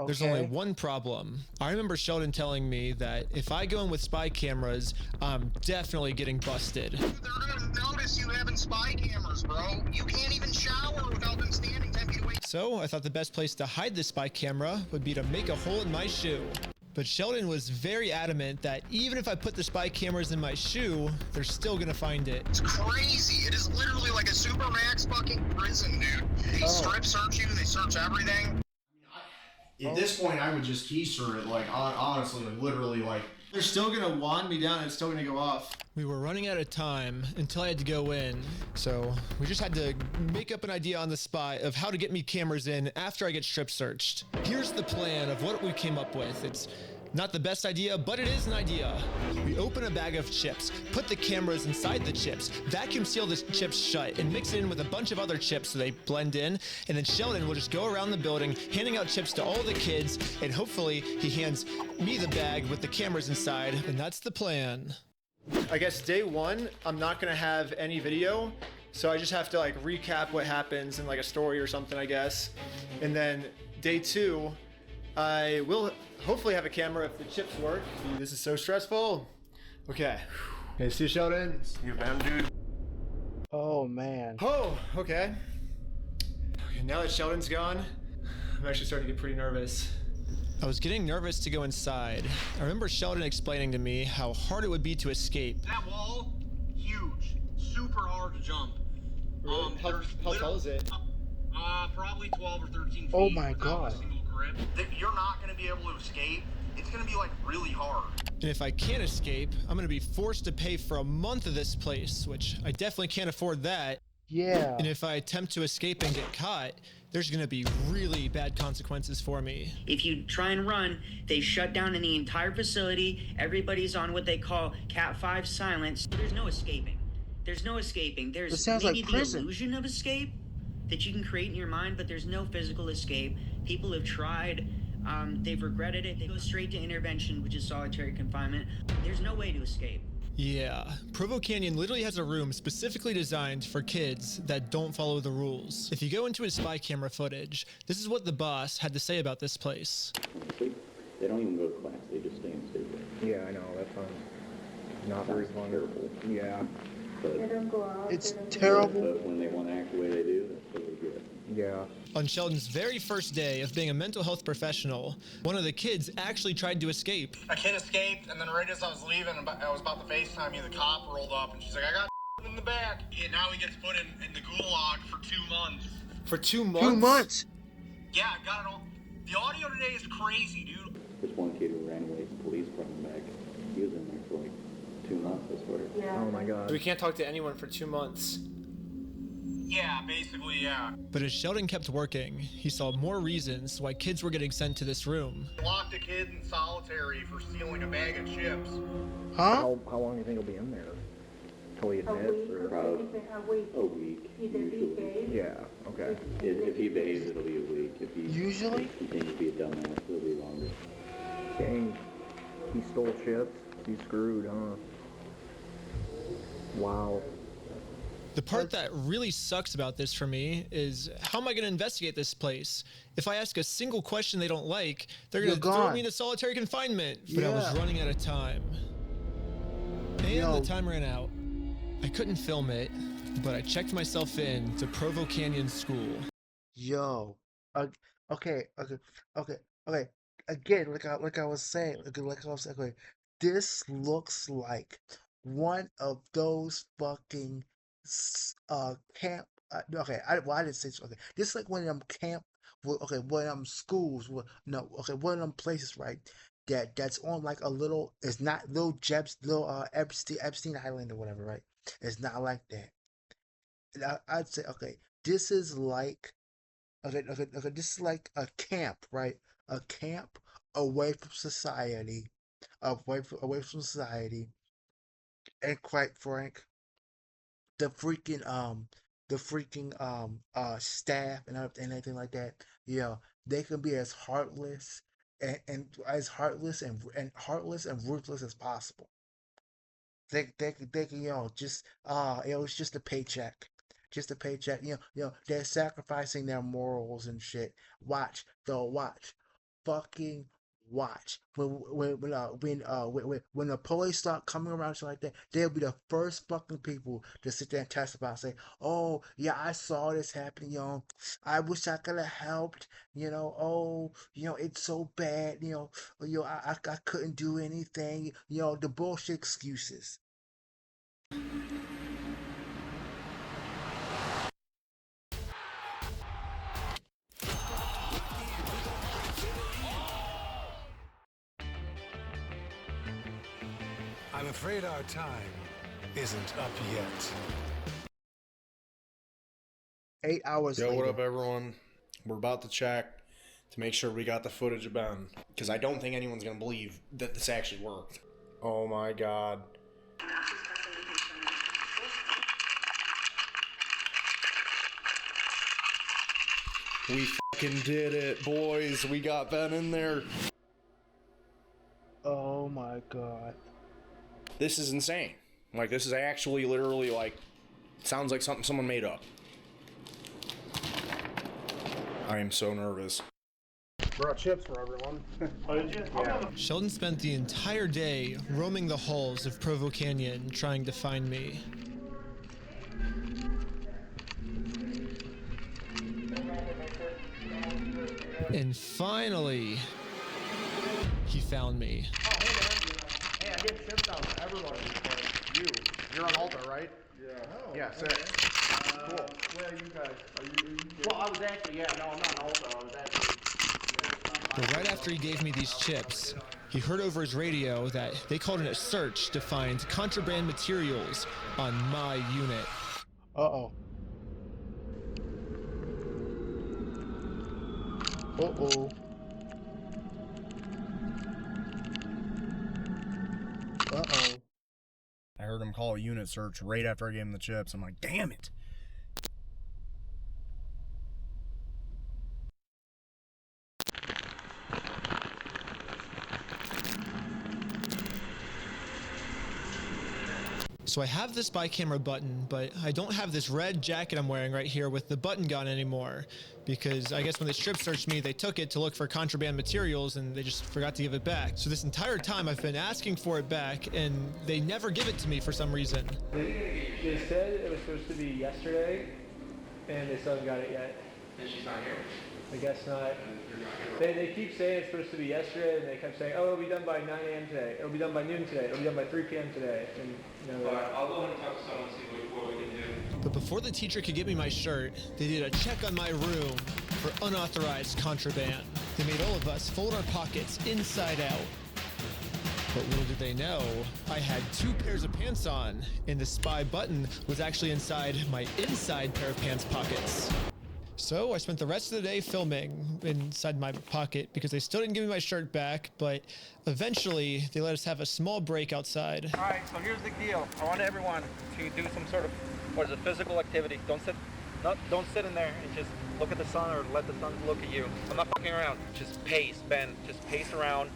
There's only one problem. I remember Sheldon telling me that if I go in with spy cameras, I'm definitely getting busted. They're gonna notice you having spy cameras, bro. You can't even shower without them standing 10 feet away. So I thought the best place to hide the spy camera would be to make a hole in my shoe. But Sheldon was very adamant that even if I put the spy cameras in my shoe, they're still gonna find it. It's crazy. It is literally like a Supermax fucking prison, dude. They strip search you, they search everything. At this point, I would just keister it, like, honestly, like, literally, like... They're still gonna wand me down and it's still gonna go off. We were running out of time until I had to go in, so we just had to make up an idea on the spot of how to get me cameras in after I get strip searched. Here's the plan of what we came up with. It's not the best idea, but it is an idea. We open a bag of chips, put the cameras inside the chips, vacuum seal the chips shut, and mix it in with a bunch of other chips so they blend in, and then Sheldon will just go around the building handing out chips to all the kids, and hopefully he hands me the bag with the cameras inside, and that's the plan. I guess day 1, I'm not gonna have any video, so I just have to like recap what happens in like a story or something, I guess. And then day 2, I will hopefully have a camera if the chips work. This is so stressful. Okay. Okay, see you, Sheldon. You man, dude. Oh man. Oh, okay. Okay, now that Sheldon's gone, I'm actually starting to get pretty nervous. I was getting nervous to go inside. I remember Sheldon explaining to me how hard it would be to escape. That wall, huge. Super hard to jump. Really? How tall is it? Probably 12 or 13 feet. Oh my god. You're not going to be able to escape. It's going to be like really hard. And if I can't escape, I'm going to be forced to pay for a month of this place, which I definitely can't afford that. Yeah. And if I attempt to escape and get caught, there's gonna be really bad consequences for me. If you try and run, they shut down in the entire facility. Everybody's on what they call Cat 5 silence. There's no escaping. There's no escaping. There's It sounds maybe like the prison. illusion of escape that you can create in your mind, but there's no physical escape. People have tried. They've regretted it. They go straight to intervention, which is solitary confinement. There's no way to escape. Yeah, Provo Canyon literally has a room specifically designed for kids that don't follow the rules. If you go into his spy camera footage, this is what the boss had to say about this place. They don't even go to class, they just stay in stable. Yeah, I know, that sounds not very fun. Terrible. Yeah. But it's terrible. But when they want to act the way they do, that's what they get. Yeah. On Sheldon's very first day of being a mental health professional, one of the kids actually tried to escape. A kid escaped, and then right as I was leaving, I was about to FaceTime you, the cop rolled up, and she's like, I got in the back. Yeah, now he gets put in the gulag for 2 months. For 2 months? 2 months? Yeah, I got it all. The audio today is crazy, dude. This one kid who ran away from police brought him back. He was in there for like 2 months, I swear. Yeah. Oh my god. We can't talk to anyone for 2 months. Yeah, basically, yeah. But as Sheldon kept working, he saw more reasons why kids were getting sent to this room. Locked a kid in solitary for stealing a bag of chips. Huh? How long do you think he'll be in there? Till he admits? Or? A week. Usually. Yeah, okay. If he behaves, it'll be a week. If he Usually? continues to be a dumbass, it'll be longer. Dang. He stole chips. He's screwed, huh? Wow. The part that really sucks about this for me is, how am I going to investigate this place? If I ask a single question they don't like, they're going to throw me into solitary confinement. But I was running out of time. And the time ran out. I couldn't film it, but I checked myself in to Provo Canyon School. Yo. Okay. Again, like I was saying, okay, this looks like one of those fucking camp. I didn't say so. Okay, this is like one of them camp. Okay, one of them schools. No, okay, one of them places, right? That's on like a little. It's not little Epstein Island or whatever, right? It's not like that. And I'd say, okay, this is like, okay, this is like a camp, right? A camp away from society, away from society, and quite frank, the freaking staff and everything like that, they can be as heartless and heartless and ruthless as possible. They can just it was just a paycheck. Just a paycheck. They're sacrificing their morals and shit. Watch. Fucking watch. When the police start coming around shit like that, they'll be the first fucking people to sit there and testify and say, "Oh yeah, I saw this happen. I wish I could have helped. It's so bad. I couldn't do anything. The bullshit excuses." I'm afraid our time isn't up yet. 8 hours Yo, later. what up, everyone? We're about to check to make sure we got the footage of Ben, because I don't think anyone's going to believe that this actually worked. Oh my god. We fucking did it, boys. We got Ben in there. Oh my god. This is insane. Like, this is actually literally, like, sounds like something someone made up. I am so nervous. Brought chips for everyone. Oh, did you? Yeah. Sheldon spent the entire day roaming the halls of Provo Canyon trying to find me. And finally, he found me. Oh, hey, man. Hey, I get chips out to everybody. You're on Alta, right? Yeah. Oh, yeah, sick. Cool. Where are you guys? Well, I was actually, no, I'm not on Alta. I was actually... But right after he gave me these chips, he heard over his radio that they called in a search to find contraband materials on my unit. Uh-oh. Uh-oh. Uh-oh. I heard him call a unit search right after I gave him the chips. I'm like, damn it. So I have this spy camera button, but I don't have this red jacket I'm wearing right here with the button gun anymore. Because I guess when they strip searched me, they took it to look for contraband materials and they just forgot to give it back. So this entire time I've been asking for it back and they never give it to me for some reason. They said it was supposed to be yesterday and they still haven't got it yet. And she's not here. I guess not. They keep saying it's supposed to be yesterday, and they kept saying, oh, it'll be done by 9 a.m. today. It'll be done by noon today. It'll be done by 3 p.m. today. And I'll go and talk to someone and see what we can do. But before the teacher could give me my shirt, they did a check on my room for unauthorized contraband. They made all of us fold our pockets inside out. But little did they know, I had 2 pairs of pants on, and the spy button was actually inside my inside pair of pants pockets. So I spent the rest of the day filming inside my pocket because they still didn't give me my shirt back, but eventually they let us have a small break outside. All right, so here's the deal. I want everyone to do some sort of, what is it, physical activity. Don't sit in there and just look at the sun or let the sun look at you. I'm not fucking around. Just pace, Ben. Just pace around.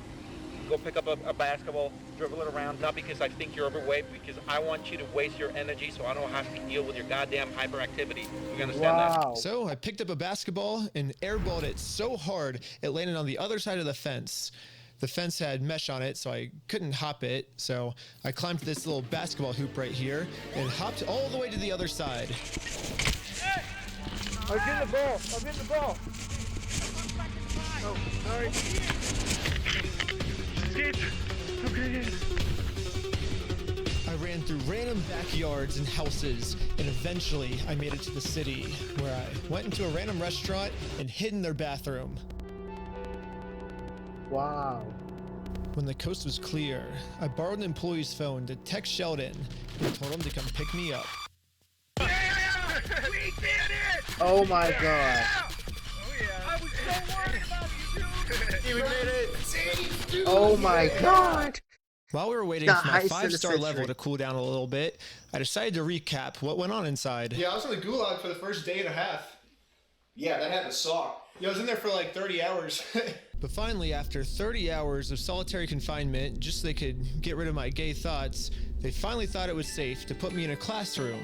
Go pick up a basketball, dribble it around, not because I think you're overweight, because I want you to waste your energy so I don't have to deal with your goddamn hyperactivity. You understand that? So I picked up a basketball and airballed it so hard it landed on the other side of the fence. The fence had mesh on it, so I couldn't hop it. So I climbed this little basketball hoop right here and hopped all the way to the other side. Hey! I'm getting the ball. I'm getting the ball. Oh, sorry. I ran through random backyards and houses, and eventually I made it to the city, where I went into a random restaurant and hid in their bathroom. Wow. When the coast was clear, I borrowed an employee's phone to text Sheldon and told him to come pick me up. We did it! Oh my god. Oh yeah. I was so worried about you, dude. We made it. Oh my god. While we were waiting The for my heist of the 5-star level century. to cool down a little bit, I decided to recap what went on inside. Yeah, I was in the gulag for the first day and a half. Yeah, that had to suck. Yeah, I was in there for like 30 hours. But finally, after 30 hours of solitary confinement, just so they could get rid of my gay thoughts, they finally thought it was safe to put me in a classroom.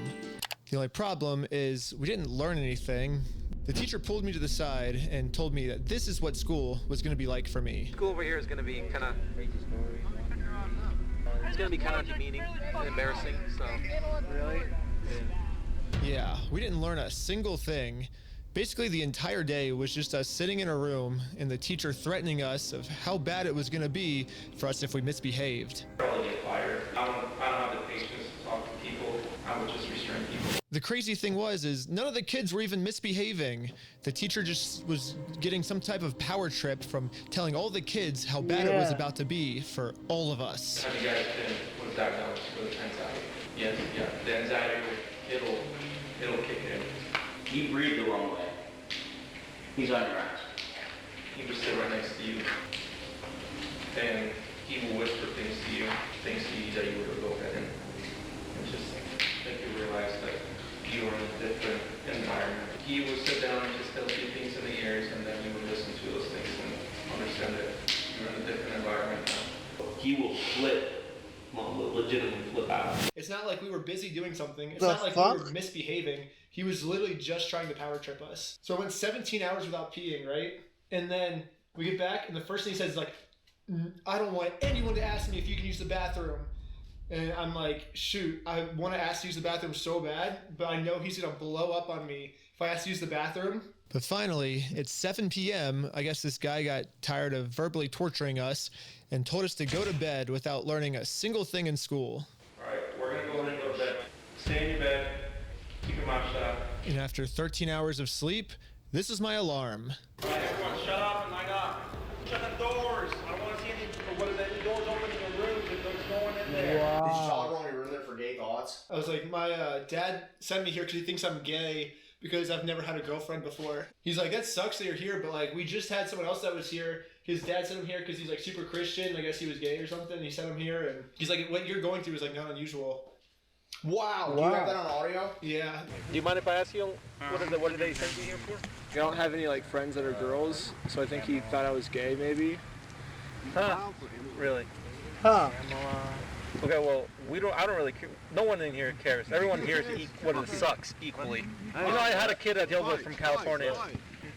The only problem is we didn't learn anything. The teacher pulled me to the side and told me that this is what school was going to be like for me. School over here is going to be kind of... It's going to be kind of demeaning and embarrassing, so... Really? Yeah, we didn't learn a single thing. Basically, the entire day was just us sitting in a room and the teacher threatening us of how bad it was going to be for us if we misbehaved. Probably get fired. I don't have the patience to talk to people. I would just restrain people. The crazy thing is none of the kids were even misbehaving. The teacher just was getting some type of power trip from telling all the kids how bad it was about to be for all of us. Have you guys been diagnosed with anxiety? Yes, yeah. The anxiety, it'll kick in. You breathe the wrong way. He's on your ass. He will sit right next to you, and he will whisper things to you that you would go ahead and just make you realize that you are in a different environment. He will sit down and just tell you things in the ears, and then you will listen to those things and understand that you're in a different environment now. He will flip. Well, legitimately flip out. It's not like we were busy doing something. It's The not like fuck? we were misbehaving. He was literally just trying to power trip us. So I went 17 hours without peeing, right? And then we get back, and the first thing he says is like, I don't want anyone to ask me if you can use the bathroom. And I'm like, shoot, I want to ask to use the bathroom so bad, but I know he's going to blow up on me if I ask to use the bathroom. But finally, it's 7 p.m. I guess this guy got tired of verbally torturing us and told us to go to bed without learning a single thing in school. All right, we're going to go ahead and go to bed. Stay in your bed. Keep your mouth shut. And after 13 hours of sleep, this is my alarm. All right, everyone, shut up and line up. Shut the doors. I don't want to see any doors open in your rooms if there's no one in there. Did you talk when we were in there for gay thoughts? I was like, my dad sent me here because he thinks I'm gay, because I've never had a girlfriend before. He's like, that sucks that you're here, but like we just had someone else that was here. His dad sent him here because he's like super Christian. I guess he was gay or something. He sent him here, and he's like, what you're going through is like not unusual. Wow. Do you have that on audio? Yeah. Do you mind if I ask you what did they send you here for? I don't have any like friends that are girls, so I think he thought I was gay maybe. Huh? Really? Huh. Okay, well, I don't really care. No one in here cares. Everyone here sucks equally. You know, I had a kid I dealt with from California.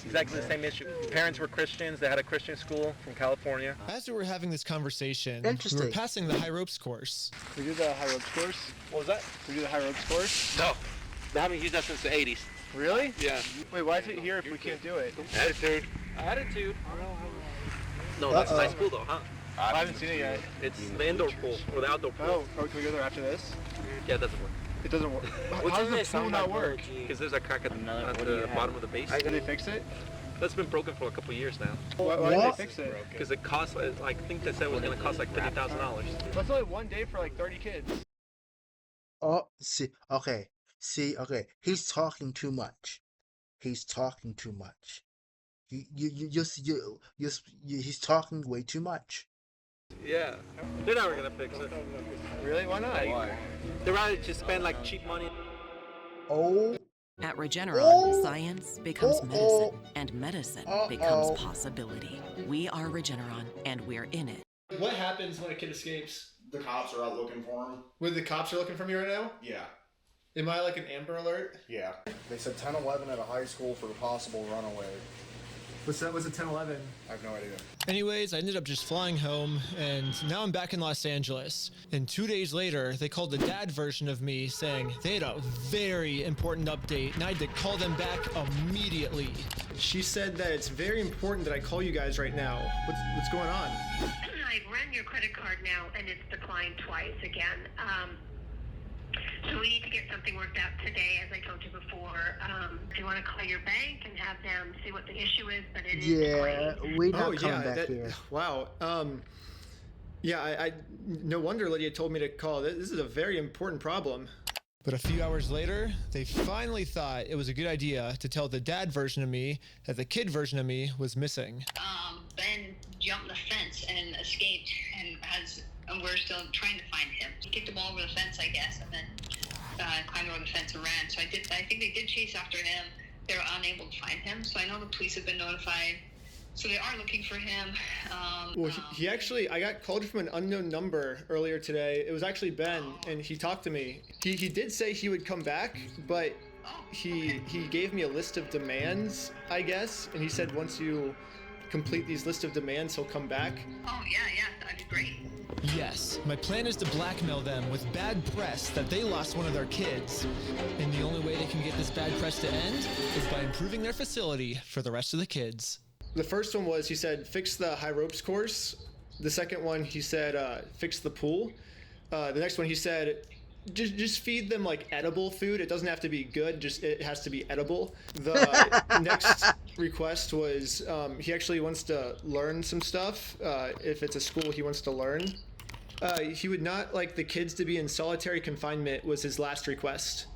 Exactly the same issue. Parents were Christians. They had a Christian school from California. As we were having this conversation, we were passing the high ropes course. We did the high ropes course. What was that? We did the high ropes course. No. They haven't used that since the 80s. Really? Yeah. Wait, why is it here if we can't do it? Attitude. Attitude. No, that's a nice pool though, huh? I haven't seen it yet. It's the indoor pool or the outdoor pool. Oh, can we go there after this? Yeah, it doesn't work. It doesn't work. How does the pool not work? Because there's a crack at the bottom of the base. Did they fix it? That's been broken for a couple of years now. Why did they fix it? Because it costs, I think they said it was going to cost like $50,000. That's only one day for like 30 kids. Oh, okay. He's talking too much. He's talking too much. He's talking way too much. Yeah, they're never gonna fix it. Really? Why not? Why? They're rather just spend like cheap money. Oh. At Regeneron, science becomes medicine, and medicine becomes possibility. We are Regeneron, and we're in it. What happens when a kid escapes? The cops are out looking for him. When the cops are looking for me right now? Yeah. Am I like an Amber Alert? Yeah. They said 10-11 at a high school for a possible runaway. What's that? Was it 10-11? I have no idea. Anyways, I ended up just flying home, and now I'm back in Los Angeles. And 2 days later, they called the dad version of me saying they had a very important update, and I had to call them back immediately. She said that it's very important that I call you guys right now. What's going on? I've ran your credit card now, and it's declined twice again. So we need to get something worked out today, as I told you before. Do you want to call your bank and have them see what the issue is? But it is declining. We're not coming back here. Wow. I no wonder Lydia told me to call. This is a very important problem. But a few hours later, they finally thought it was a good idea to tell the dad version of me that the kid version of me was missing. Ben jumped the fence and escaped, and we're still trying to find him. He kicked the ball over the fence, I guess, and then climbed over the fence and ran. So I think they did chase after him. They were unable to find him. So I know the police have been notified. So they are looking for him. He actually, I got called from an unknown number earlier today. It was actually Ben, and he talked to me. He did say he would come back, but he gave me a list of demands, I guess, and he said once you complete these list of demands, he'll come back. Oh, yeah, that'd be great. Yes, my plan is to blackmail them with bad press that they lost one of their kids. And the only way they can get this bad press to end is by improving their facility for the rest of the kids. The first one was, he said, fix the high ropes course. The second one, he said, fix the pool. The next one, he said, just feed them like edible food. It doesn't have to be good, just it has to be edible. The next request was, he actually wants to learn some stuff. If it's a school he wants to learn. He would not like the kids to be in solitary confinement was his last request.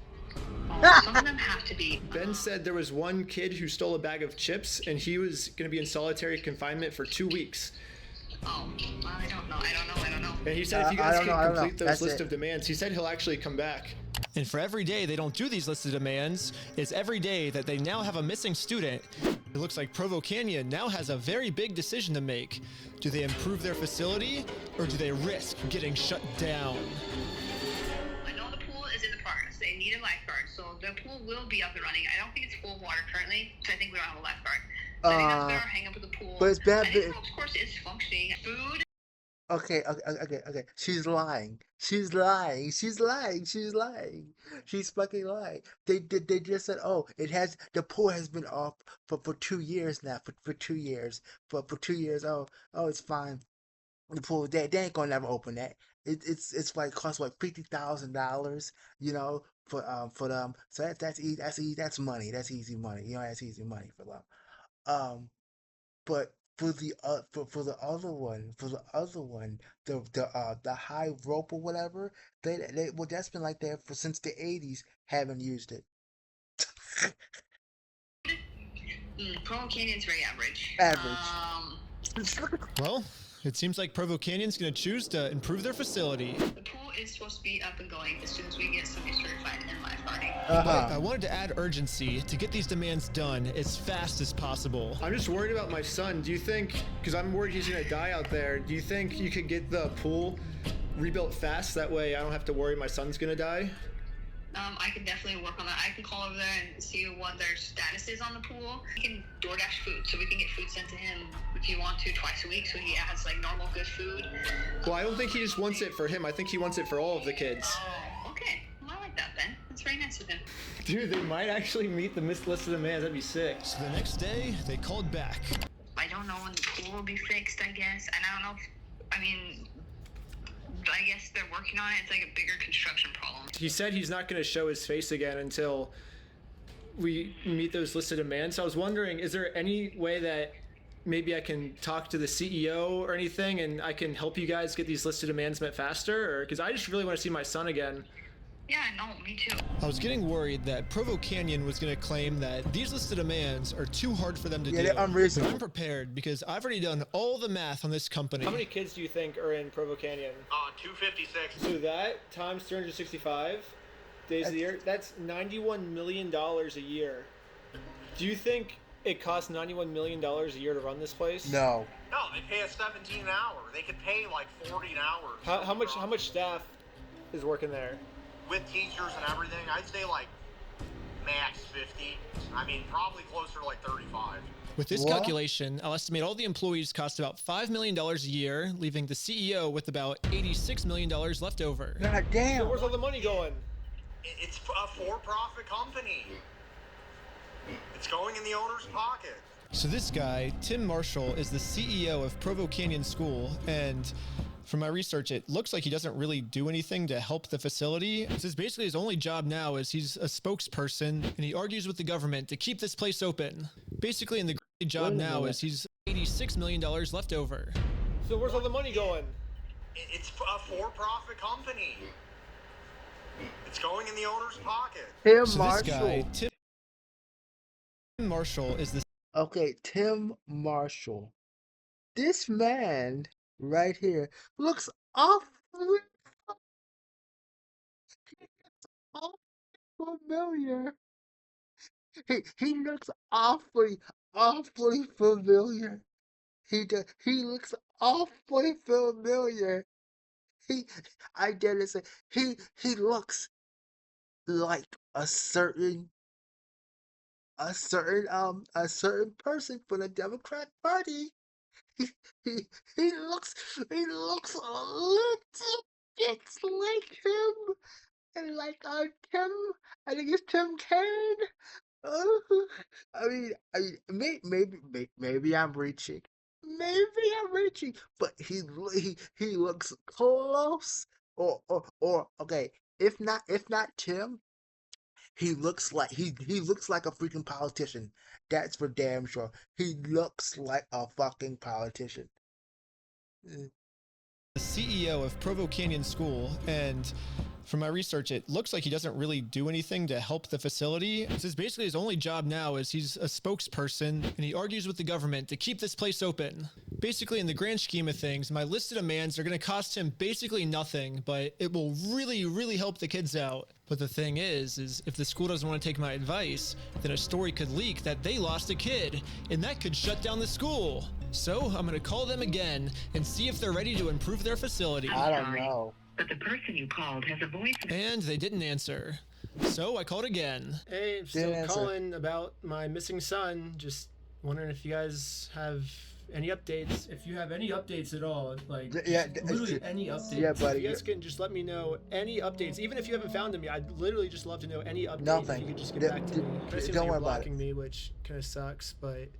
Some of them have to be. Ben said there was one kid who stole a bag of chips, and he was going to be in solitary confinement for 2 weeks. Oh, I don't know. And he said if you guys can complete those list of demands, he said he'll actually come back. And for every day they don't do these list of demands, it's every day that they now have a missing student. It looks like Provo Canyon now has a very big decision to make. Do they improve their facility, or do they risk getting shut down? I know the pool is in the progress. They need a lifeguard, so the pool will be up and running. I don't think it's full of water currently, so I think we don't have a lifeguard. So I think that's better. Hang up with the pool. But it's bad. I think the ropes course is functioning. Food. Okay. She's lying. She's fucking lying. They just said, oh, the pool has been off for 2 years now. For 2 years. For 2 years. Oh, it's fine. The pool, they ain't gonna never open that. It's like cost like $50,000, for them. So that's easy. That's money. That's easy money. That's easy money for them. But for the other one, the high rope or whatever, they that's been like that since the 80s. Haven't used it. Provo Canyon's very average. Well, it seems like Provo Canyon's going to choose to improve their facility. The pool is supposed to be up and going as soon as we get somebody certified in lifeguarding. But I wanted to add urgency to get these demands done as fast as possible. I'm just worried about my son. Do you think, because I'm worried he's gonna die out there, do you think you could get the pool rebuilt fast? That way I don't have to worry my son's gonna die? I can definitely work on that. I can call over there and see what their status is on the pool. We can DoorDash food, so we can get food sent to him if you want to twice a week, so he has like normal good food. Well, I don't think he just wants it for him. I think he wants it for all of the kids. Oh, okay. Well, I like that then. That's very nice of him. Dude, they might actually meet the list of demands. That'd be sick. So the next day, they called back. I don't know when the pool will be fixed, I guess. And I don't know if, I guess they're working on it. It's like a bigger construction problem. He said he's not going to show his face again until we meet those listed demands. So I was wondering, is there any way that maybe I can talk to the CEO or anything and I can help you guys get these listed demands met faster? Or because I just really want to see my son again. Yeah, no, me too. I was getting worried that Provo Canyon was going to claim that these listed demands are too hard for them to do. they're unreasonable. But I'm prepared because I've already done all the math on this company. How many kids do you think are in Provo Canyon? 256. So that times 365 days of the year, that's $91 million a year. Do you think it costs $91 million a year to run this place? No. No, they pay us 17 an hour. They could pay like 40 an hour. How much staff is working there? With teachers and everything, I'd say like max 50. I mean, probably closer to like 35. With this calculation, I'll estimate all the employees cost about $5 million a year, leaving the CEO with about $86 million left over. God damn. So where's all the money going? It's a for-profit company. It's going in the owner's pocket. So this guy, Tim Marshall, is the CEO of Provo Canyon School, and from my research, it looks like he doesn't really do anything to help the facility. It says basically his only job now is he's a spokesperson, and he argues with the government to keep this place open. Basically, in the job now is he's $86 million left over. So where's all the money going? It's a for-profit company. It's going in the owner's pocket. Tim So Marshall. this guy, Tim Marshall, is the Okay, Tim Marshall. This man right here looks awfully familiar. He looks awfully familiar. He looks awfully familiar. I dare to say he looks like a certain person for the Democrat Party. He looks a little bit like him, and like Tim. I think it's Tim Kaine. I mean, maybe I'm reaching. But he looks close. Or okay, if not Tim, he looks like he looks like a freaking politician. That's for damn sure. He looks like a fucking politician. the CEO of Provo Canyon School, and from my research, it looks like he doesn't really do anything to help the facility. It says basically his only job now is he's a spokesperson, and he argues with the government to keep this place open. Basically, in the grand scheme of things, my list of demands are going to cost him basically nothing, but it will really, really help the kids out. But the thing is if the school doesn't want to take my advice, then a story could leak that they lost a kid, and that could shut down the school. So I'm going to call them again and see if they're ready to improve their facility. I don't know. But the person you called has a voice. And they didn't answer. So I called again. Hey, I'm still calling about my missing son. Just wondering if you guys have any updates. If you have any updates at all, like literally any updates. Yeah, buddy. If you guys can just let me know any updates, even if you haven't found him yet. I'd literally just love to know any updates. Nothing. If you could just get back to me. It seems don't like worry you're about blocking me, which kind of sucks, but.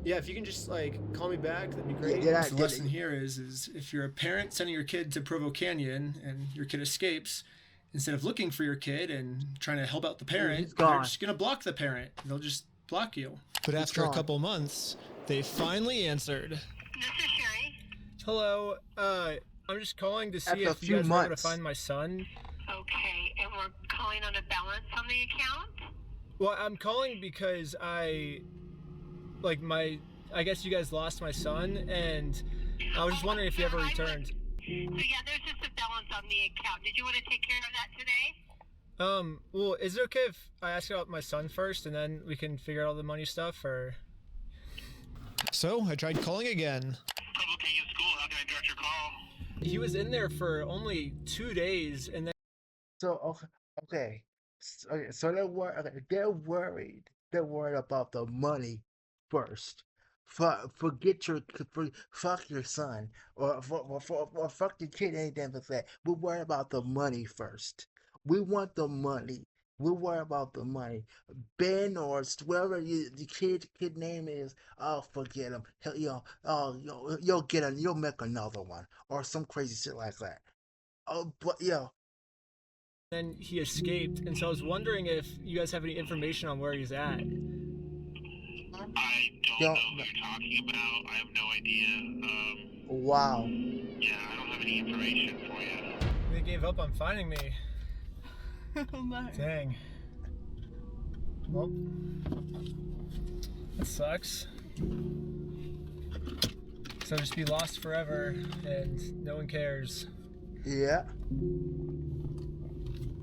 Yeah, if you can just like call me back, that'd be great. Yeah, the lesson here is if you're a parent sending your kid to Provo Canyon and your kid escapes, instead of looking for your kid and trying to help out the parent, they're just gonna block the parent. They'll just block you. But after a couple months, they finally answered. This is Sherry. Hello, I'm just calling to see After a if few you guys are able to months. find my son. Okay, and we're calling on a balance on the account? Well, I'm calling because I guess you guys lost my son, and I was just wondering if he ever returned. So yeah, there's just a balance on the account. Did you want to take care of that today? Well, is it okay if I ask about my son first, and then we can figure out all the money stuff, or? So I tried calling again. He was in there for only 2 days, and then. So okay. So they're worried. They're worried about the money first. Forget fuck your son or fuck your kid, anything like that. We're worried about the money first. We want the money. We worry about the money. Ben or whoever the kid name is, oh forget him. You'll get you'll make another one or some crazy shit like that. Oh, but Then he escaped, and so I was wondering if you guys have any information on where he's at. I don't know who you're talking about. I have no idea. Wow. Yeah, I don't have any information for you. They gave up on finding me. Dang. Well, that sucks. So I'll just be lost forever, and no one cares. Yeah.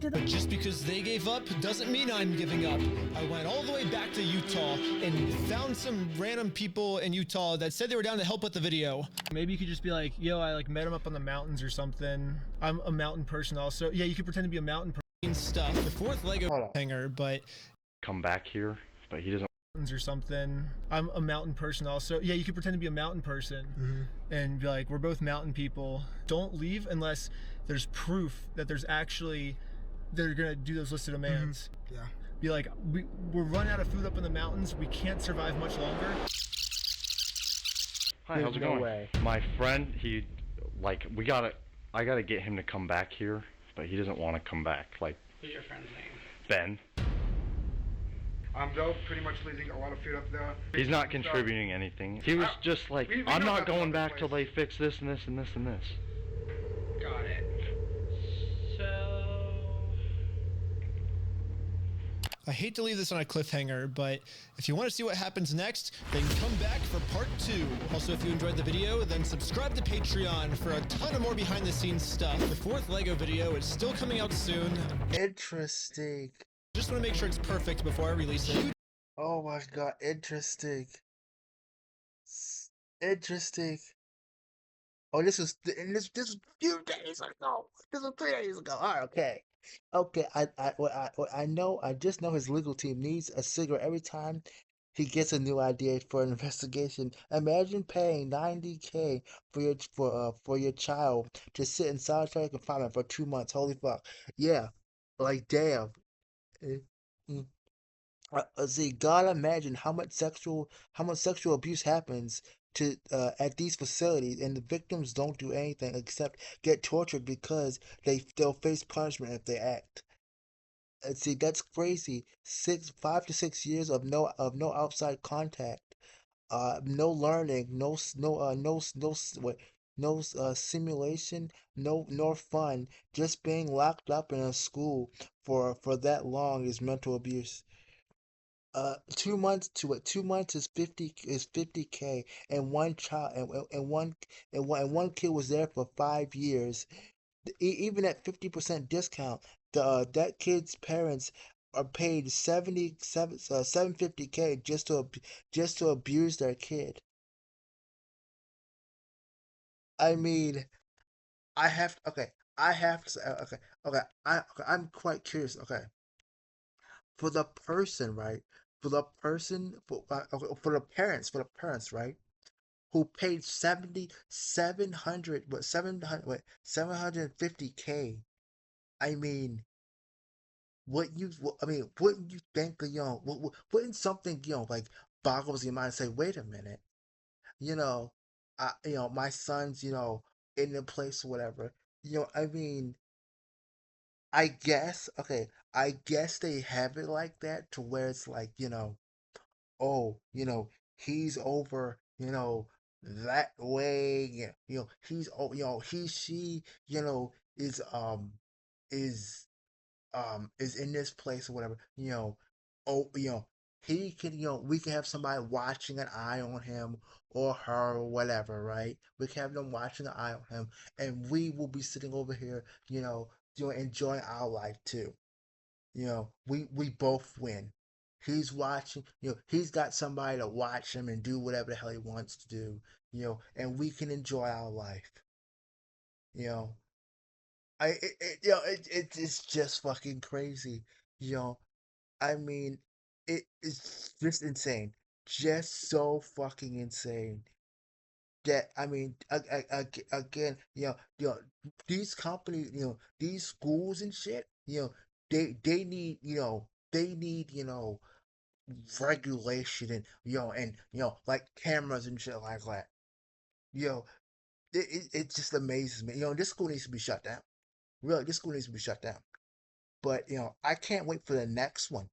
But just because they gave up doesn't mean I'm giving up. I went all the way back to Utah and found some random people in Utah that said they were down to help with the video. Maybe you could just be like, yo, I met him up on the mountains or something. I'm a mountain person also. Yeah, you could pretend to be a mountain person. Stuff. The fourth Lego hanger, but come back here, but he doesn't. Or something. I'm a mountain person also. Yeah, you could pretend to be a mountain person and be like, we're both mountain people. Don't leave unless there's proof that there's actually they're gonna do those listed demands. Yeah. Be like, we're running out of food up in the mountains. We can't survive much longer. Hi, how's it going? Way. My friend, I gotta get him to come back here, but he doesn't want to come back. Like. What's your friend's name? Ben. Joe pretty much leaving a lot of food up there. He's not contributing anything. He was just like, I'm not going back till they fix this and this and this and this. Got it. So... I hate to leave this on a cliffhanger, but if you want to see what happens next, then come back for part 2. Also, if you enjoyed the video, then subscribe to Patreon for a ton of more behind the scenes stuff. The fourth Lego video is still coming out soon. Interesting. Just want to make sure it's perfect before I release it. Oh my god, interesting. Interesting. Oh, this was a few days ago. This was 3 days ago. All right, okay. Okay, I just know his legal team needs a cigarette every time he gets a new idea for an investigation. Imagine paying $90K for your child to sit in solitary confinement for 2 months. Holy fuck. Yeah. Like damn. See, God, imagine how much sexual abuse happens to at these facilities, and the victims don't do anything except get tortured because they'll face punishment if they act. See, that's crazy. 5 to 6 years of no outside contact, no learning, no simulation, nor fun. Just being locked up in a school for that long is mental abuse. 2 months to it. 2 months is 50K, and one child and one kid was there for 5 years. Even at 50% discount, that kid's parents are paid 750K just to abuse their kid. I mean, I have to say, I'm quite curious. Okay, for the person, right? For the person, for the parents, right? Who paid 750K. I mean, wouldn't you think that, wouldn't something, like boggles your mind and say, wait a minute, you know, my son's, in the place or whatever. I mean, I guess they have it like that to where it's like, oh, he's over, that way, yeah, he's, oh, she, is is in this place or whatever, oh, he can, we can have somebody watching an eye on him or her or whatever, right? We can have them watching an eye on him, and we will be sitting over here, enjoying our life too. We both win. He's watching, he's got somebody to watch him and do whatever the hell he wants to do, and we can enjoy our life. You know, it's just fucking crazy. You know, I mean, it's just insane, just so fucking insane. That I mean, again, these companies, these schools and shit, they need, they need, regulation and like cameras and shit like that. You know, it just amazes me. This school needs to be shut down. Really, this school needs to be shut down. But I can't wait for the next one.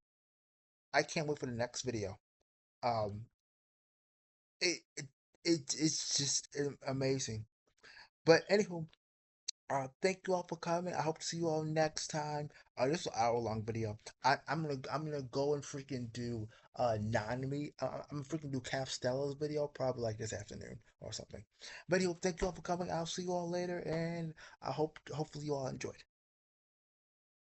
I can't wait for the next video. Um, it it, it's just amazing. But anywho, thank you all for coming. I hope to see you all next time. This is an hour long video. I'm gonna go and freaking do Nanami. I'm freaking do Castello's video probably like this afternoon or something. But anyway, thank you all for coming. I'll see you all later, and I hopefully you all enjoyed.